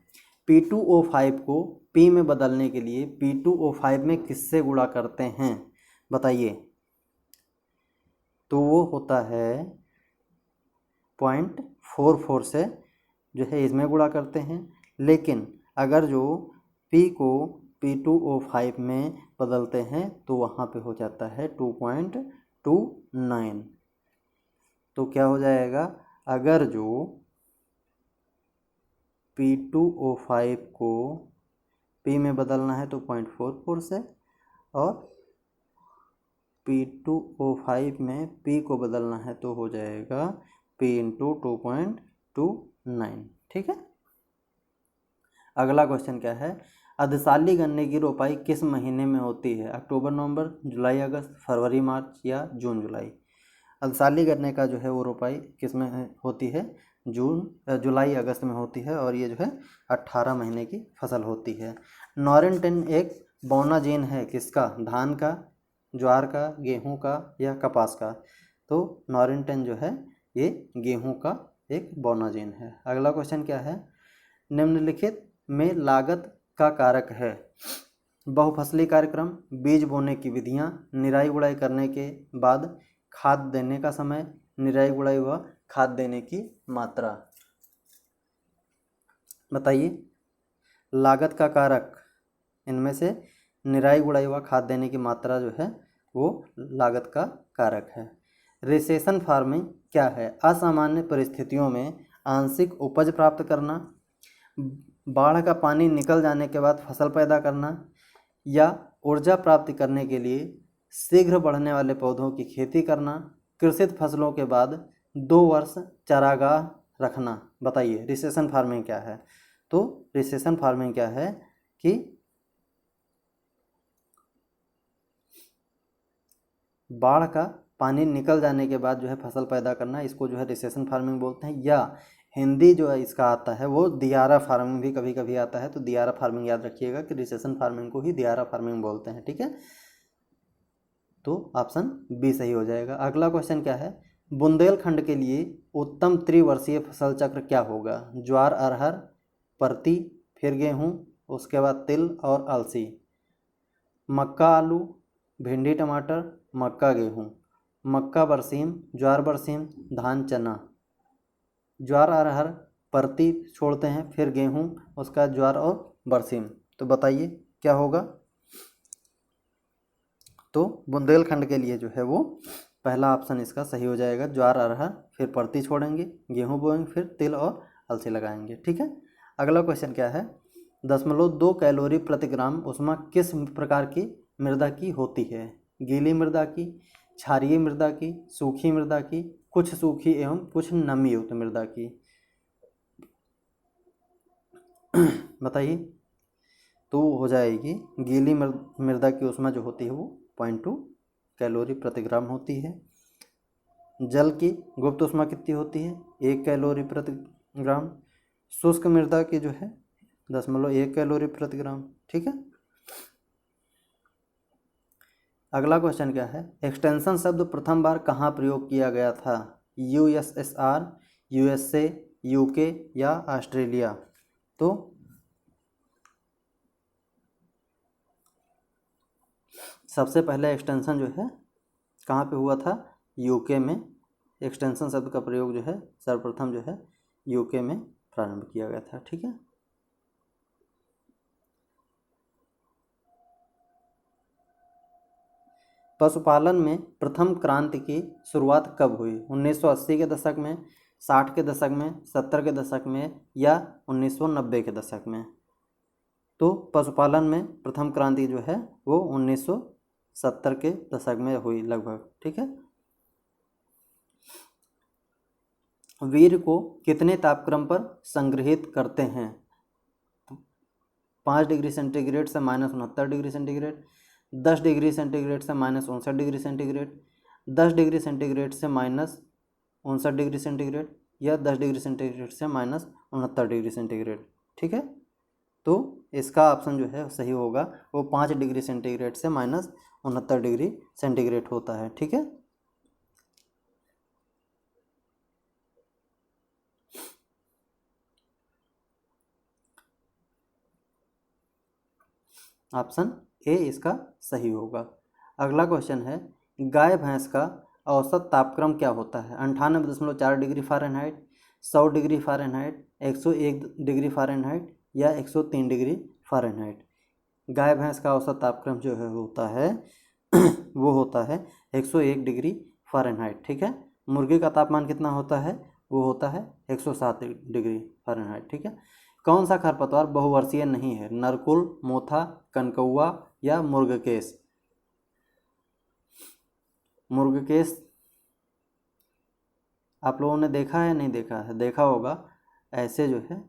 P2O5 को P में बदलने के लिए P2O5 में किससे गुणा करते हैं, बताइए। तो वो होता है 0.44 से जो है इसमें गुणा करते हैं, लेकिन अगर जो P को P2O5 में बदलते हैं तो वहाँ पे हो जाता है 2.29। तो क्या हो जाएगा, अगर जो P2O5 को P में बदलना है तो 0.44 से, और P2O5 में P को बदलना है तो हो जाएगा P इंटू 2.29, ठीक है। अगला क्वेश्चन क्या है, अधिशाली गन्ने की रोपाई किस महीने में होती है, अक्टूबर नवंबर, जुलाई अगस्त, फरवरी मार्च या जून जुलाई। अधिशाली गन्ने का जो है वो रोपाई किस में होती है, जुलाई अगस्त में होती है, और ये जो है 18 महीने की फसल होती है। नॉरेंटेन एक बौना जीन है किसका, धान का, ज्वार का, गेहूं का या कपास का। तो नॉरेंटेन जो है ये गेहूं का एक बौना जीन है। अगला क्वेश्चन क्या है, निम्नलिखित में लागत का कारक है, बहुफसली कार्यक्रम, बीज बोने की विधियां, निराई गुड़ाई करने के बाद खाद देने का समय, निराई गुड़ाई व खाद देने की मात्रा। बताइए। लागत का कारक, इनमें से निराई गुड़ाई व खाद देने की मात्रा जो है वो लागत का कारक है। रिसेशन फार्मिंग क्या है, असामान्य परिस्थितियों में आंशिक उपज प्राप्त करना, बाढ़ का पानी निकल जाने के बाद फसल पैदा करना, या ऊर्जा प्राप्ति करने के लिए शीघ्र बढ़ने वाले पौधों की खेती करना, कृषित फसलों के बाद 2 वर्ष चारागाह रखना। बताइए रिसेशन फार्मिंग क्या है। तो रिसेशन फार्मिंग क्या है कि बाढ़ का पानी निकल जाने के बाद जो है फसल पैदा करना, इसको जो है रिसेशन फार्मिंग बोलते हैं। या हिंदी जो है इसका आता है वो दियारा फार्मिंग भी कभी कभी आता है, तो दियारा फार्मिंग याद रखिएगा कि रिसेशन फार्मिंग को ही दियारा फार्मिंग बोलते हैं, ठीक है। तो ऑप्शन बी सही हो जाएगा। अगला क्वेश्चन क्या है, बुंदेलखंड के लिए उत्तम त्रिवर्षीय फसल चक्र क्या होगा, ज्वार अरहर, परती, फिर गेहूँ, उसके बाद तिल और अलसी, मक्का आलू, भिंडी टमाटर, मक्का गेहूँ, मक्का बरसीम, ज्वार बरसीम, धान चना। ज्वार अरहर परती छोड़ते हैं, फिर गेहूँ, उसका ज्वार और बरसीम। तो बताइए क्या होगा। तो बुंदेलखंड के लिए जो है वो पहला ऑप्शन इसका सही हो जाएगा, ज्वार अरहर, फिर परती छोड़ेंगे, गेहूँ बोएंगे, फिर तिल और अलसी लगाएंगे, ठीक है। अगला क्वेश्चन क्या है, 0.2 कैलोरी प्रति ग्राम उष्मा किस प्रकार की मृदा की होती है, गीली मृदा की, क्षारीय मृदा की, सूखी मृदा की, कुछ सूखी एवं कुछ नमी युक्त मृदा की। बताइए। तो हो जाएगी गीली मृदा की उष्मा जो होती है वो 0.2 कैलोरी प्रति ग्राम होती है। जल की गुप्त उष्मा कितनी होती है, 1 कैलोरी प्रति ग्राम। शुष्क मृदा की जो है 0.1 कैलोरी प्रति ग्राम, ठीक है। अगला क्वेश्चन क्या है, एक्सटेंशन शब्द प्रथम बार कहाँ प्रयोग किया गया था, USSR, यूएसए, यूके या ऑस्ट्रेलिया? तो सबसे पहले एक्सटेंशन जो है कहाँ पे हुआ था? यूके में। एक्सटेंशन शब्द का प्रयोग जो है सर्वप्रथम जो है यूके में प्रारंभ किया गया था। ठीक है। पशुपालन में प्रथम क्रांति की शुरुआत कब हुई? 1980 के दशक में, 60 के दशक में, 70 के दशक में या 1990 के दशक में? तो पशुपालन में प्रथम क्रांति जो है वो 1970 के दशक में हुई लगभग। ठीक है। वीर्य को कितने तापक्रम पर संग्रहित करते हैं? 5 डिग्री सेंटीग्रेड से -69 डिग्री सेंटीग्रेड, 10 डिग्री सेंटीग्रेड से -59 डिग्री सेंटीग्रेड, 10 डिग्री सेंटीग्रेड से -59 डिग्री सेंटीग्रेड या 10 डिग्री सेंटीग्रेड से -69 डिग्री सेंटीग्रेड? ठीक है। तो इसका ऑप्शन जो है सही होगा वो 5 डिग्री सेंटीग्रेड से -69 डिग्री सेंटीग्रेड होता है। ठीक है। ऑप्शन ए इसका सही होगा। अगला क्वेश्चन है, गाय भैंस का औसत तापक्रम क्या होता है? 98.4 degree Fahrenheit, 100 degree Fahrenheit, 101 degree Fahrenheit या 103 डिग्री फ़ारेनहाइट? गाय भैंस का औसत तापक्रम जो है होता है वो होता है 101 डिग्री फ़ारेनहाइट। ठीक है। मुर्गे का तापमान कितना होता है? वो होता है 107 डिग्री फ़ारेनहाइट। ठीक है। कौन सा खरपतवार बहुवर्षीय नहीं है? नरकुल, मोथा, कनकौआ या मुर्गकेश? मुर्गकेश आप लोगों ने देखा है? नहीं देखा है? देखा होगा। ऐसे जो है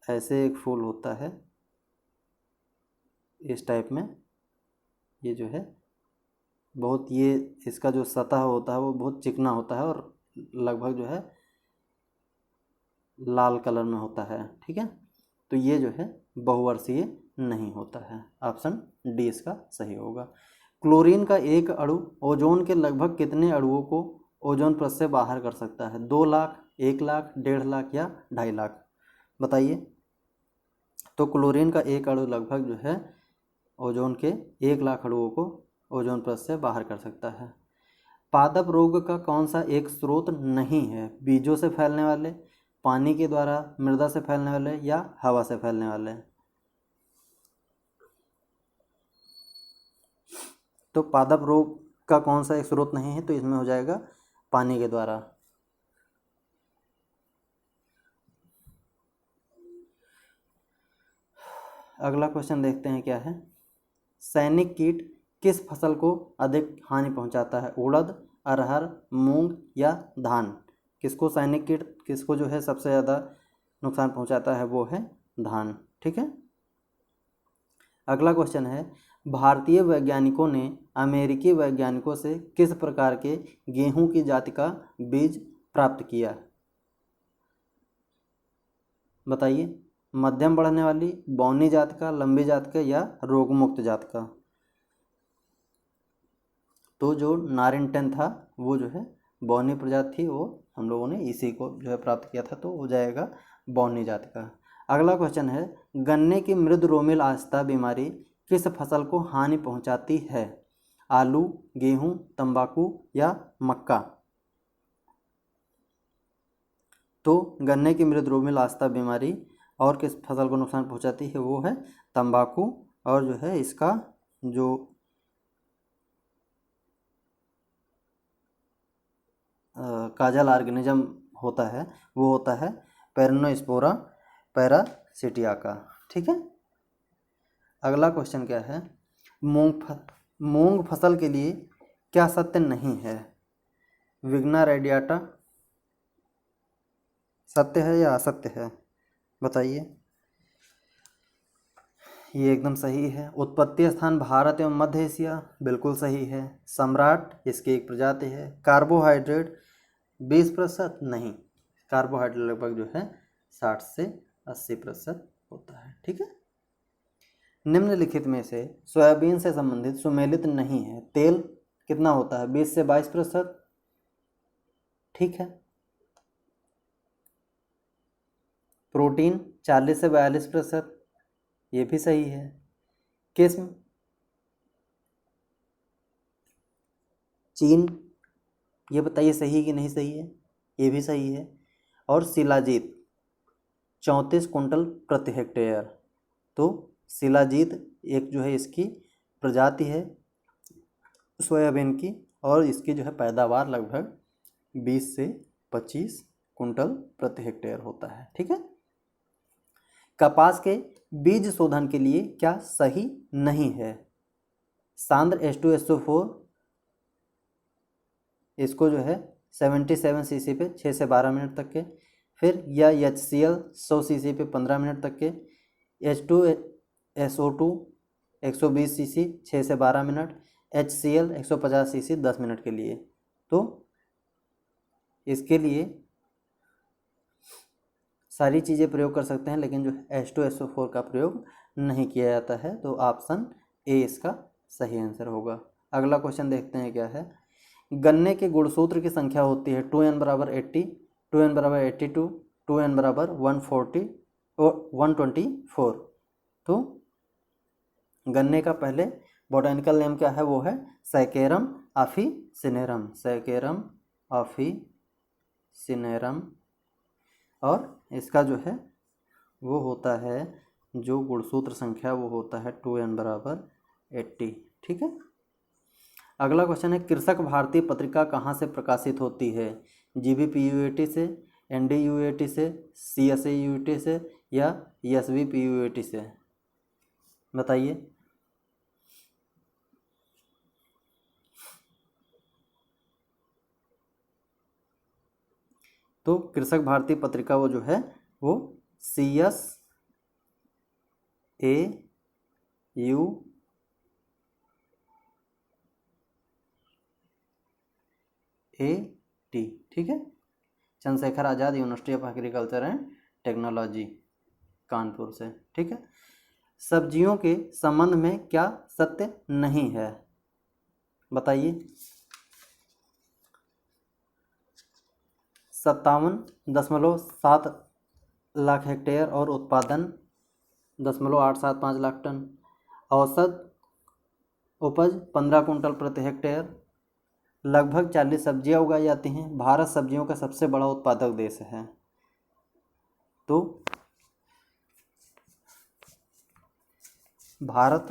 ऐसे एक फूल होता है इस टाइप में, ये जो है बहुत, ये इसका जो सतह होता है वो बहुत चिकना होता है और लगभग जो है लाल कलर में होता है। ठीक है। तो ये जो है बहुवर्षीय नहीं होता है। ऑप्शन डी इसका सही होगा। क्लोरीन का एक अणु ओजोन के लगभग कितने अणुओं को ओजोन परत से बाहर कर सकता है? 2 लाख, 1 लाख, 1.5 लाख या 2.5 लाख? बताइए। तो क्लोरीन का एक अणु लगभग जो है ओजोन के 1 लाख अणुओं को ओजोन परत से बाहर कर सकता है। पादप रोग का कौन सा एक स्रोत नहीं है? बीजों से फैलने वाले, पानी के द्वारा, मृदा से फैलने वाले या हवा से फैलने वाले? तो पादप रोग का कौन सा एक स्रोत नहीं है? तो इसमें हो जाएगा पानी के द्वारा। अगला क्वेश्चन देखते हैं क्या है। सैनिक कीट किस फसल को अधिक हानि पहुंचाता है? उड़द, अरहर, मूंग या धान? किसको सैनिक कीट किसको जो है सबसे ज़्यादा नुकसान पहुंचाता है? वो है धान। ठीक है। अगला क्वेश्चन है, भारतीय वैज्ञानिकों ने अमेरिकी वैज्ञानिकों से किस प्रकार के गेहूं की जाति का बीज प्राप्त किया? बताइए। मध्यम बढ़ने वाली, बौनी जात का, लंबी जात का या रोगमुक्त जात का? तो जो नारिन 10 था वो जो है बौनी प्रजाति थी, वो हम लोगों ने इसी को जो है प्राप्त किया था, तो हो जाएगा बौनी जाति का। अगला क्वेश्चन है, गन्ने की मृद रोमिल आस्था बीमारी किस फसल को हानि पहुंचाती है? आलू, गेहूं, तंबाकू या मक्का? तो गन्ने की मृद रोमिल आस्था बीमारी और किस फसल को नुकसान पहुंचाती है? वो है तंबाकू। और जो है इसका जो काजल ऑर्गेनिज्म होता है वो होता है पेरिनोस्पोरा पैरासिटियाका। ठीक है। अगला क्वेश्चन क्या है, मूंग फसल के लिए क्या सत्य नहीं है? विग्ना रेडियाटा सत्य है या असत्य है? बताइए। ये एकदम सही है। उत्पत्ति स्थान भारत एवं मध्य एशिया, बिल्कुल सही है। सम्राट इसकी एक प्रजाति है। कार्बोहाइड्रेट 20% नहीं, कार्बोहाइड्रेट लगभग जो है 60 से 80% होता है। ठीक है। निम्नलिखित में से सोयाबीन से संबंधित सुमेलित नहीं है। तेल कितना होता है? 20 से 22%। ठीक है। प्रोटीन 40 से 42%, ये भी सही है। किस्म चीन, ये बताइए सही है कि नहीं सही है, ये भी सही है। और शिलाजीत 34 कुंटल प्रति हेक्टेयर। तो शिलाजीत एक जो है इसकी प्रजाति है सोयाबीन की, और इसकी जो है पैदावार लगभग 20 से 25 कुंटल प्रति हेक्टेयर होता है। ठीक है। कपास के बीज शोधन के लिए क्या सही नहीं है? सांद्र H2SO4 इसको जो है 77 सीसी पे 6 से 12 मिनट तक के, फिर या HCl 100 सीसी पे 15 मिनट तक के, H2SO2 120 सीसी 6 से 12 मिनट, HCl 150 सीसी 10 मिनट के लिए। तो इसके लिए सारी चीज़ें प्रयोग कर सकते हैं, लेकिन जो H2SO4 का प्रयोग नहीं किया जाता है। तो ऑप्शन ए इसका सही आंसर होगा। अगला क्वेश्चन देखते हैं क्या है। गन्ने के गुणसूत्र की संख्या होती है 2n बराबर 80, 2n बराबर 82, 2n बराबर 140 और 124। तो गन्ने का पहले बॉटैनिकल नेम क्या है? वो है सैकेरम ऑफिसिनेरम, सैकेरम ऑफिसिनेरम। और इसका जो है वो होता है, जो गुणसूत्र संख्या वो होता है 2n बराबर 80। ठीक है। अगला क्वेश्चन है, कृषक भारती पत्रिका कहाँ से प्रकाशित होती है? GBPUAT से, NDUAT से, CSAUAT से या SBPUAT से? बताइए। तो कृषक भारती पत्रिका वो जो है वो CSAUAT, ठीक है, Chandrashekhar Azad university of agriculture and technology Kanpur से। ठीक है। सब्जियों के संबंध में क्या सत्य नहीं है? बताइए। 57.7 लाख हेक्टेयर और उत्पादन 0.875 लाख टन। औसत उपज 15 कुंटल प्रति हेक्टेयर। लगभग 40 सब्जियां उगाई जाती हैं। भारत सब्जियों का सबसे बड़ा उत्पादक देश है। तो भारत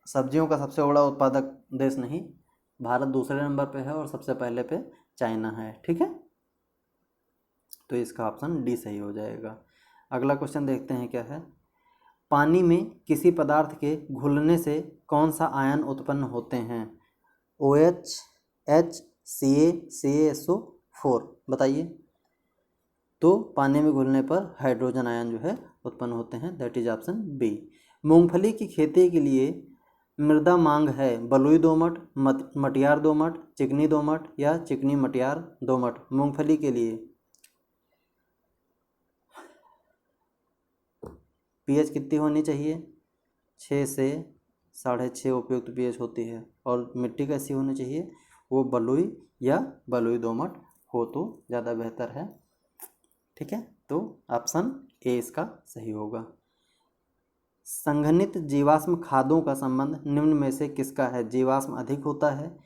सब्जियों का सबसे बड़ा उत्पादक देश नहीं, भारत दूसरे नंबर पे है और सबसे पहले पे चाइना है। ठीक है। तो इसका ऑप्शन डी सही हो जाएगा। अगला क्वेश्चन देखते हैं क्या है। पानी में किसी पदार्थ के घुलने से कौन सा आयन उत्पन्न होते हैं? OH, H, Ca, CaSO4। बताइए। तो पानी में घुलने पर हाइड्रोजन आयन जो है उत्पन्न होते हैं, दैट इज ऑप्शन बी। मूंगफली की खेती के लिए मृदा मांग है बलुई दोमट, मटियार दोमट, चिकनी दोमट या चिकनी मटियार दोमट? मूंगफली के लिए pH कितनी होनी चाहिए? 6 से 6.5 उपयुक्त pH होती है। और मिट्टी कैसी होनी चाहिए? वो बलुई या बलुई दोमट हो तो ज़्यादा बेहतर है। ठीक है। तो ऑप्शन ए इसका सही होगा। संघनित जीवाश्म खादों का संबंध निम्न में से किसका है? जीवाश्म अधिक होता है,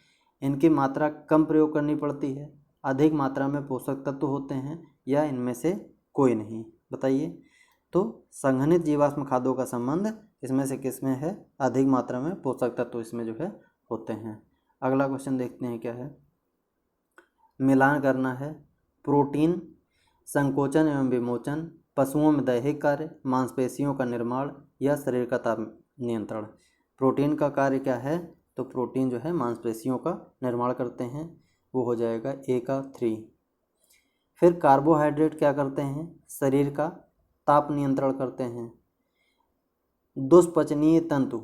इनकी मात्रा कम प्रयोग करनी पड़ती है, अधिक मात्रा में पोषक तत्व होते हैं, या इनमें से कोई नहीं? बताइए। तो संघनित जीवाश्म खादों का संबंध इसमें से किसमें है? अधिक मात्रा में पोषक तत्व इसमें जो है होते हैं। अगला क्वेश्चन देखते हैं क्या है। मिलान करना है। प्रोटीन संकोचन एवं विमोचन, पशुओं में दैहिक कार्य, मांसपेशियों का निर्माण या शरीर का ताप नियंत्रण? प्रोटीन का कार्य क्या है? तो प्रोटीन जो है मांसपेशियों का निर्माण करते हैं, वो हो जाएगा ए का 3। फिर कार्बोहाइड्रेट क्या करते हैं? शरीर का ताप नियंत्रण करते हैं। दुष्पचनीय तंतु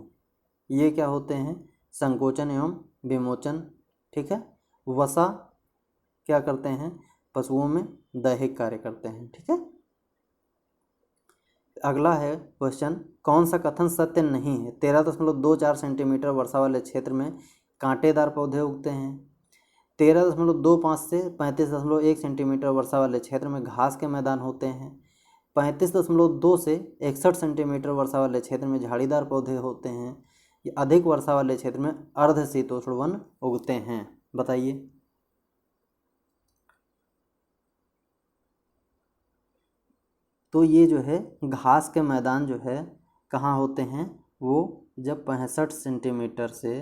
ये क्या होते हैं? संकोचन एवं विमोचन। ठीक है। वसा क्या करते हैं? पशुओं में दैहिक कार्य करते हैं। ठीक है। अगला है क्वेश्चन, कौन सा कथन सत्य नहीं है? 13.24 सेंटीमीटर वर्षा वाले क्षेत्र में कांटेदार पौधे उगते हैं। 13.25 से 35.1 सेंटीमीटर वर्षा वाले क्षेत्र में घास के मैदान होते हैं। 35.2 से 61 सेंटीमीटर वर्षा वाले क्षेत्र में झाड़ीदार पौधे होते हैं, या अधिक वर्षा वाले क्षेत्र में अर्धशीतोष्ण वन उगते हैं? बताइए। तो ये जो है घास के मैदान जो है कहाँ होते हैं? वो जब 65 सेंटीमीटर से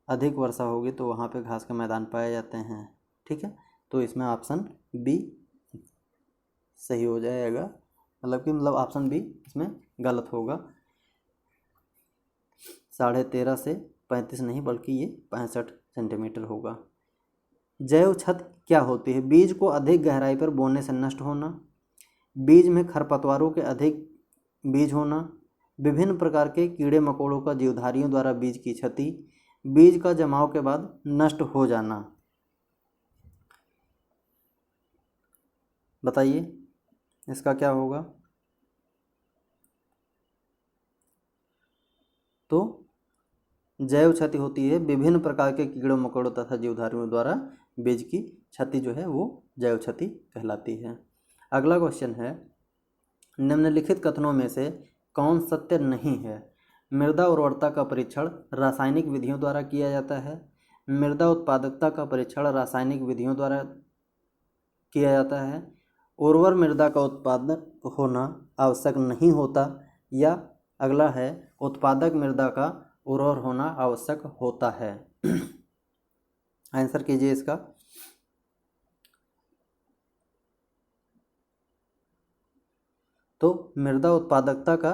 अधिक वर्षा होगी तो वहाँ पे घास के मैदान पाए जाते हैं। ठीक है, तो इसमें ऑप्शन बी सही हो जाएगा, मतलब ऑप्शन बी इसमें गलत होगा। 13.5 से 35 नहीं बल्कि ये 65 सेंटीमीटर होगा। जैव छत क्या होती है? बीज को अधिक गहराई पर बोने से नष्ट होना, बीज में खरपतवारों के अधिक बीज होना, विभिन्न प्रकार के कीड़े मकोड़ों का जीवधारियों द्वारा बीज की क्षति, बीज का जमाव के बाद नष्ट हो जाना। बताइए इसका क्या होगा? तो जैव क्षति होती है विभिन्न प्रकार के कीड़ों मकोड़ों तथा जीवधारियों द्वारा बीज की क्षति जो है वो जैव क्षति कहलाती है। अगला क्वेश्चन है, निम्नलिखित कथनों में से कौन सत्य नहीं है? मृदा उर्वरता का परीक्षण रासायनिक विधियों द्वारा किया जाता है, मृदा उत्पादकता का परीक्षण रासायनिक विधियों द्वारा किया जाता है, उर्वर मृदा का उत्पादन होना आवश्यक नहीं होता, या अगला है उत्पादक मृदा का उर्वर होना आवश्यक होता है। आंसर कीजिए इसका। तो मृदा उत्पादकता का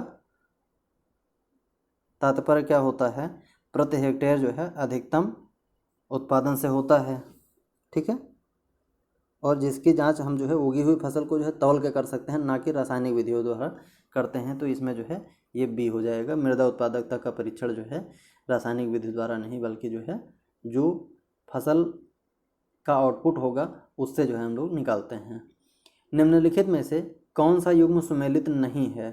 तात्पर्य क्या होता है? प्रति हेक्टेयर जो है अधिकतम उत्पादन से होता है। ठीक है, और जिसकी जांच हम जो है उगी हुई फसल को जो है तौल के कर सकते हैं, ना कि रासायनिक विधियों द्वारा करते हैं। तो इसमें जो है ये बी हो जाएगा। मृदा उत्पादकता का परीक्षण जो है रासायनिक विधि द्वारा नहीं बल्कि जो है जो फसल का आउटपुट होगा उससे जो है हम लोग निकालते हैं। निम्नलिखित में से कौन सा युग्म सुमेलित नहीं है?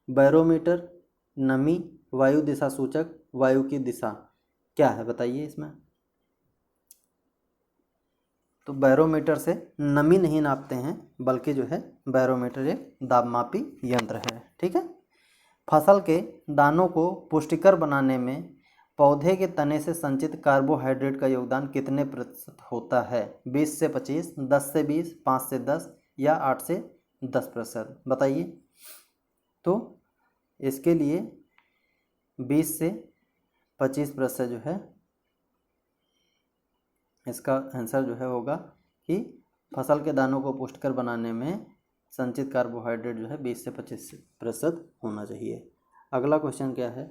बैरोमीटर, नमी, वायु दिशा सूचक, वायु की दिशा, क्या है बताइए इसमें? तो बैरोमीटर से नमी नहीं नापते हैं बल्कि जो है बैरोमीटर एक दाबमापी यंत्र है। ठीक है, फसल के दानों को पुष्टिकर बनाने में पौधे के तने से संचित कार्बोहाइड्रेट का योगदान कितने प्रतिशत होता है? 20 से 25, 10 से 20, 5 से 10 या 8 से 10%? बताइए। तो इसके लिए 20 से 25% जो है इसका आंसर जो है होगा कि फसल के दानों को पुष्टिकर बनाने में संचित कार्बोहाइड्रेट जो है 20 से 25% होना चाहिए। अगला क्वेश्चन क्या है?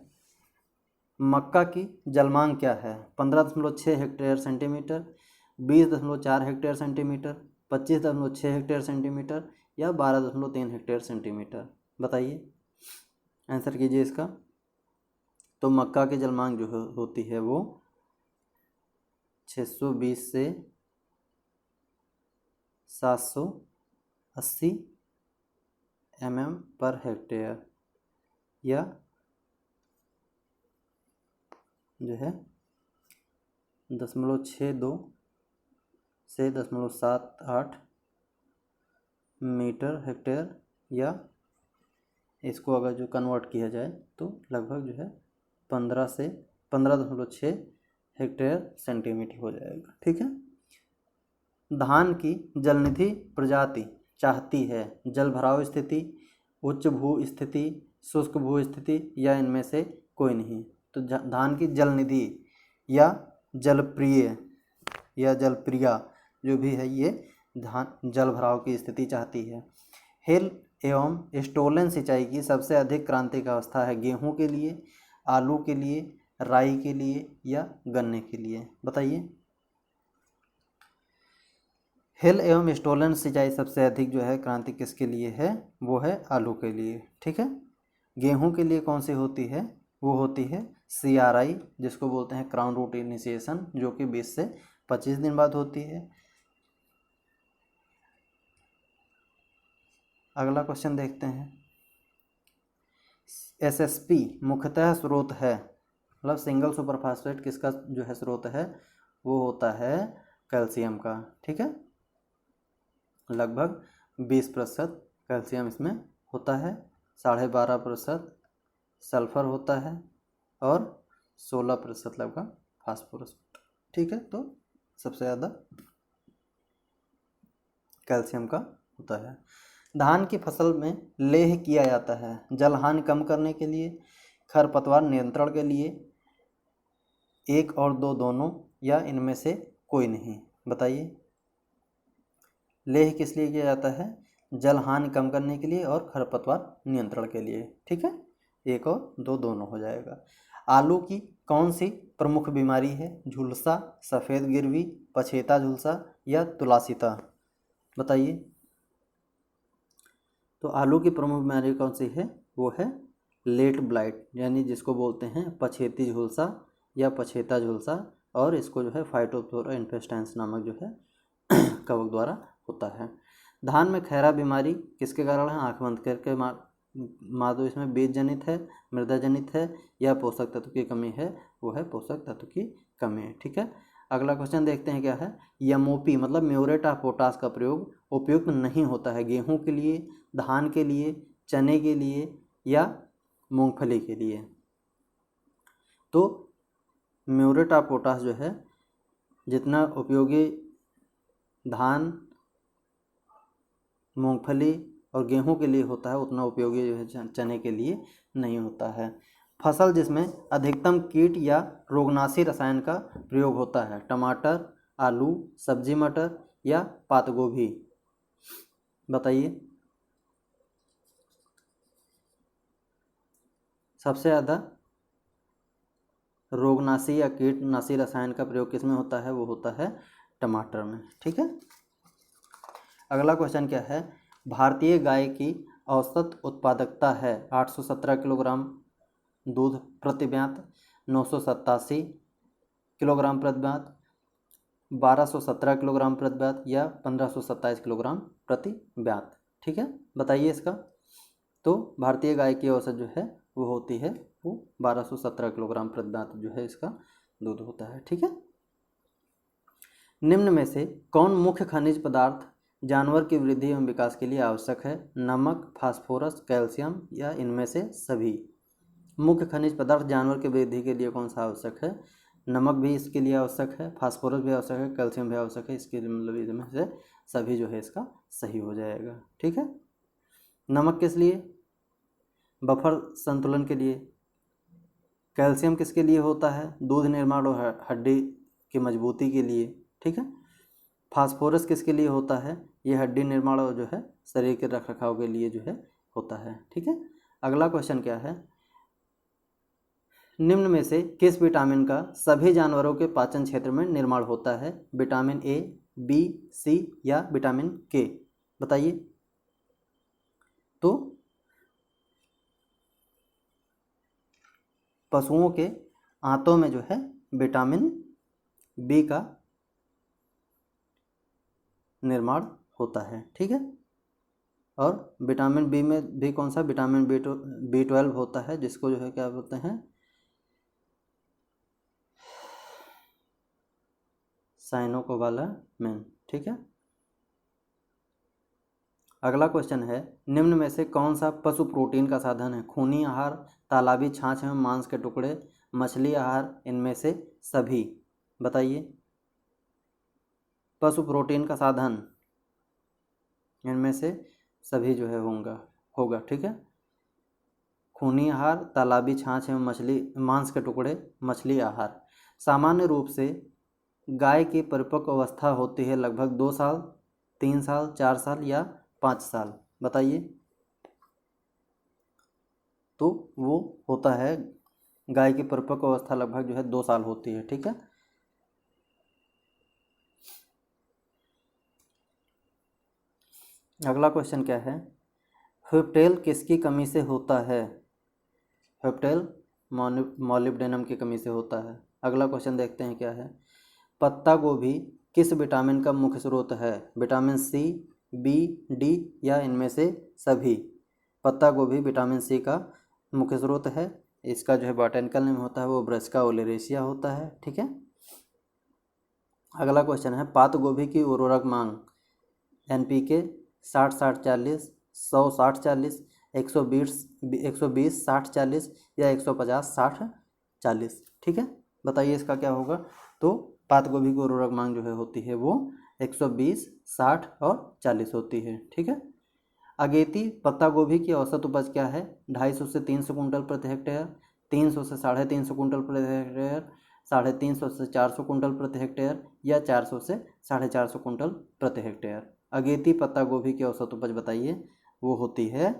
मक्का की जलमांग क्या है? 15.6 hectare centimetre, 20.4 hectare centimetre, 25.6 hectare centimetre या 12.3 हेक्टेयर सेंटीमीटर? बताइए, आंसर कीजिए इसका। तो मक्का की जलमांग जो होती है वो 620 से 780 mm पर हेक्टेयर या जो है 0.62 से 0.78 मीटर हेक्टेयर, या इसको अगर जो कन्वर्ट किया जाए तो लगभग जो है 15 से 15.6 हेक्टेयर सेंटीमीटर हो जाएगा। ठीक है, धान की जलनिधि प्रजाति चाहती है जल भराव स्थिति, उच्च भू स्थिति, शुष्क भू स्थिति या इनमें से कोई नहीं। तो धान की जलनिधि या जलप्रिय या जलप्रिया जो भी है ये धान जल भराव की स्थिति चाहती है। हिल एवं स्टोलन सिंचाई की सबसे अधिक क्रांतिक अवस्था है गेहूं के लिए, आलू के लिए, राई के लिए या गन्ने के लिए? बताइए। हिल एवं स्टोलन सिंचाई सबसे अधिक जो है क्रांति किसके लिए है? वो है आलू के लिए। ठीक है, गेहूं के लिए कौन सी होती है? वो होती है CRI, जिसको बोलते हैं क्राउन रूट इनिशिएशन, जो कि 20 से 25 दिन बाद होती है। अगला क्वेश्चन देखते हैं। SSP मुख्यतः स्रोत है, मतलब सिंगल सुपर फास्फेट किसका जो है स्रोत है? वो होता है कैल्शियम का। ठीक है, लगभग 20% कैल्शियम इसमें होता है 12.5%, सल्फर होता है और 16% लगभग फास्फोरस होता है। ठीक है, तो सबसे ज़्यादा कैल्शियम का होता है। धान की फसल में लेह किया जाता है जलहानि कम करने के लिए, खरपतवार नियंत्रण के लिए, एक और दो दोनों, या इनमें से कोई नहीं। बताइए, लेह किस लिए किया जाता है? जलहानि कम करने के लिए और खरपतवार नियंत्रण के लिए। ठीक है, एक और दो दोनों हो जाएगा। आलू की कौन सी प्रमुख बीमारी है? झुलसा, सफ़ेद गिरवी, पछेता झुलसा या तुलासिता? बताइए। तो आलू की प्रमुख बीमारी कौन सी है? वो है लेट ब्लाइट, यानी जिसको बोलते हैं पछेती झुलसा या पछेता झुलसा, और इसको जो है फाइटोप्थोरा इन्फेस्टेंस नामक जो है कवक द्वारा होता है। धान में खैरा बीमारी किसके कारण है? आँख बंद करके मार दो। इसमें बीज जनित है, मृदा जनित है, या पोषक तत्व की कमी है? वो है पोषक तत्व की कमी है। ठीक है, अगला क्वेश्चन देखते हैं क्या है। एमओपी मतलब म्यूरेट ऑफ पोटाश का प्रयोग उपयुक्त नहीं होता है गेहूं के लिए, धान के लिए, चने के लिए या मूंगफली के लिए? तो म्यूरेट ऑफ पोटाश जो है जितना उपयोगी धान, मूंगफली और गेहूं के लिए होता है उतना उपयोगी जो है चने के लिए नहीं होता है। फसल जिसमें अधिकतम कीट या रोगनाशी रसायन का प्रयोग होता है? टमाटर, आलू, सब्जी मटर या पात गोभी? बताइए। सबसे ज़्यादा रोगनाशी या कीटनाशी रसायन का प्रयोग किसमें होता है? वो होता है टमाटर में। ठीक है, अगला क्वेश्चन क्या है। भारतीय गाय की औसत उत्पादकता है 817 किलोग्राम दूध प्रति ब्यात, 987 किलोग्राम प्रति ब्यात, 1217 किलोग्राम प्रति ब्यात या 1527 किलोग्राम प्रति ब्यात? ठीक है, बताइए इसका। तो भारतीय गाय की औसत जो है वो होती है वो 1217 किलोग्राम प्रति ब्यात जो है इसका दूध होता है। ठीक है, निम्न में से कौन मुख्य खनिज पदार्थ जानवर की वृद्धि एवं विकास के लिए आवश्यक है? नमक, फास्फोरस, कैल्शियम या इनमें से सभी? मुख्य खनिज पदार्थ जानवर की वृद्धि के लिए कौन सा आवश्यक है? नमक भी इसके लिए आवश्यक है, फास्फोरस भी आवश्यक है, कैल्शियम भी आवश्यक है। इसके मतलब इसमें से सभी जो है इसका सही हो जाएगा। ठीक है, नमक किस लिए? बफर संतुलन के लिए। कैल्शियम किसके लिए होता है? दूध निर्माण और हड्डी की मजबूती के लिए। ठीक है, फास्फोरस किसके लिए होता है? ये हड्डी निर्माण और जो है शरीर के रखरखाव के लिए जो है होता है। ठीक है, अगला क्वेश्चन क्या है। निम्न में से किस विटामिन का सभी जानवरों के पाचन क्षेत्र में निर्माण होता है? विटामिन ए, बी, सी या विटामिन के? बताइए। तो पशुओं के आंतों में जो है विटामिन बी का निर्माण होता है। ठीक है, और विटामिन बी में भी कौन सा? विटामिन B12 होता है, जिसको जो है क्या बोलते हैं? साइनोकोबालामिन। ठीक है, अगला क्वेश्चन है। निम्न में से कौन सा पशु प्रोटीन का साधन है? खूनी आहार, तालाबी छाछ एवं मांस के टुकड़े, मछली आहार, इनमें से सभी? बताइए। पशु प्रोटीन का साधन इनमें से सभी जो है होगा। ठीक है, खूनी आहार, तालाबी छाछ एवं मछली, मांस के टुकड़े, मछली आहार। सामान्य रूप से गाय की परिपक्व अवस्था होती है लगभग 2 साल, 3 साल, 4 साल या 5 साल? बताइए। तो वो होता है गाय की परिपक्व अवस्था लगभग जो है 2 साल होती है। ठीक है, अगला क्वेश्चन क्या है। ह्यूप्टेल किसकी कमी से होता है? ह्यूप्टेल मॉलिब्डेनम की कमी से होता है। अगला क्वेश्चन देखते हैं क्या है। पत्ता गोभी किस विटामिन का मुख्य स्रोत है? विटामिन सी, बी, डी या इनमें से सभी? पत्ता गोभी विटामिन सी का मुख्य स्रोत है। इसका जो है बॉटैनिकल नेम होता है वो ब्रासिका ओलेरेसिया होता है। ठीक है, अगला क्वेश्चन है। पात गोभी की उर्वरक मांग NPK 60-60-40, 100-60-40 120 120 60 40 या 150 60 40। ठीक है, बताइए इसका क्या होगा। तो पात गोभी की उर्वरक मांग जो है होती है वो 120 60 और 40 होती है। ठीक है, अगेती पत्ता गोभी की औसत उपज क्या है। 250 से 300 कुंटल प्रति हेक्टेयर, 300 से 350 कुंटल प्रति हेक्टेयर, 350 से 400 कुंटल प्रति हेक्टेयर या 400 से 450 कुंटल प्रति हेक्टेयर। अगेती पत्ता गोभी की औसत उपज बताइए, वो होती है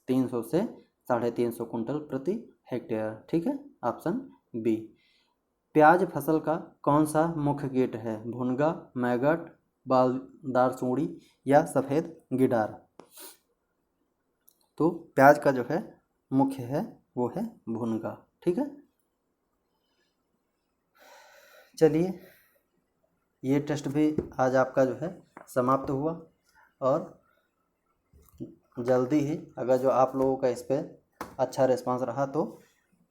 300 से 350 कुंटल प्रति हेक्टेयर। ठीक है, ऑप्शन बी। प्याज फसल का कौन सा मुख्य कीट है। भुनगा, मैगट, बालदार सूंडी या सफ़ेद गिडार। तो प्याज का जो है मुख्य है वो है भुनगा। ठीक है, चलिए ये टेस्ट भी आज आपका जो है समाप्त हुआ, और जल्दी ही अगर जो आप लोगों का इस पर अच्छा रिस्पांस रहा तो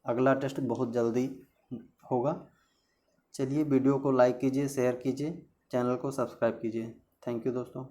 अगला टेस्ट बहुत जल्दी होगा। चलिए वीडियो को लाइक कीजिए, शेयर कीजिए, चैनल को सब्सक्राइब कीजिए। थैंक यू दोस्तों।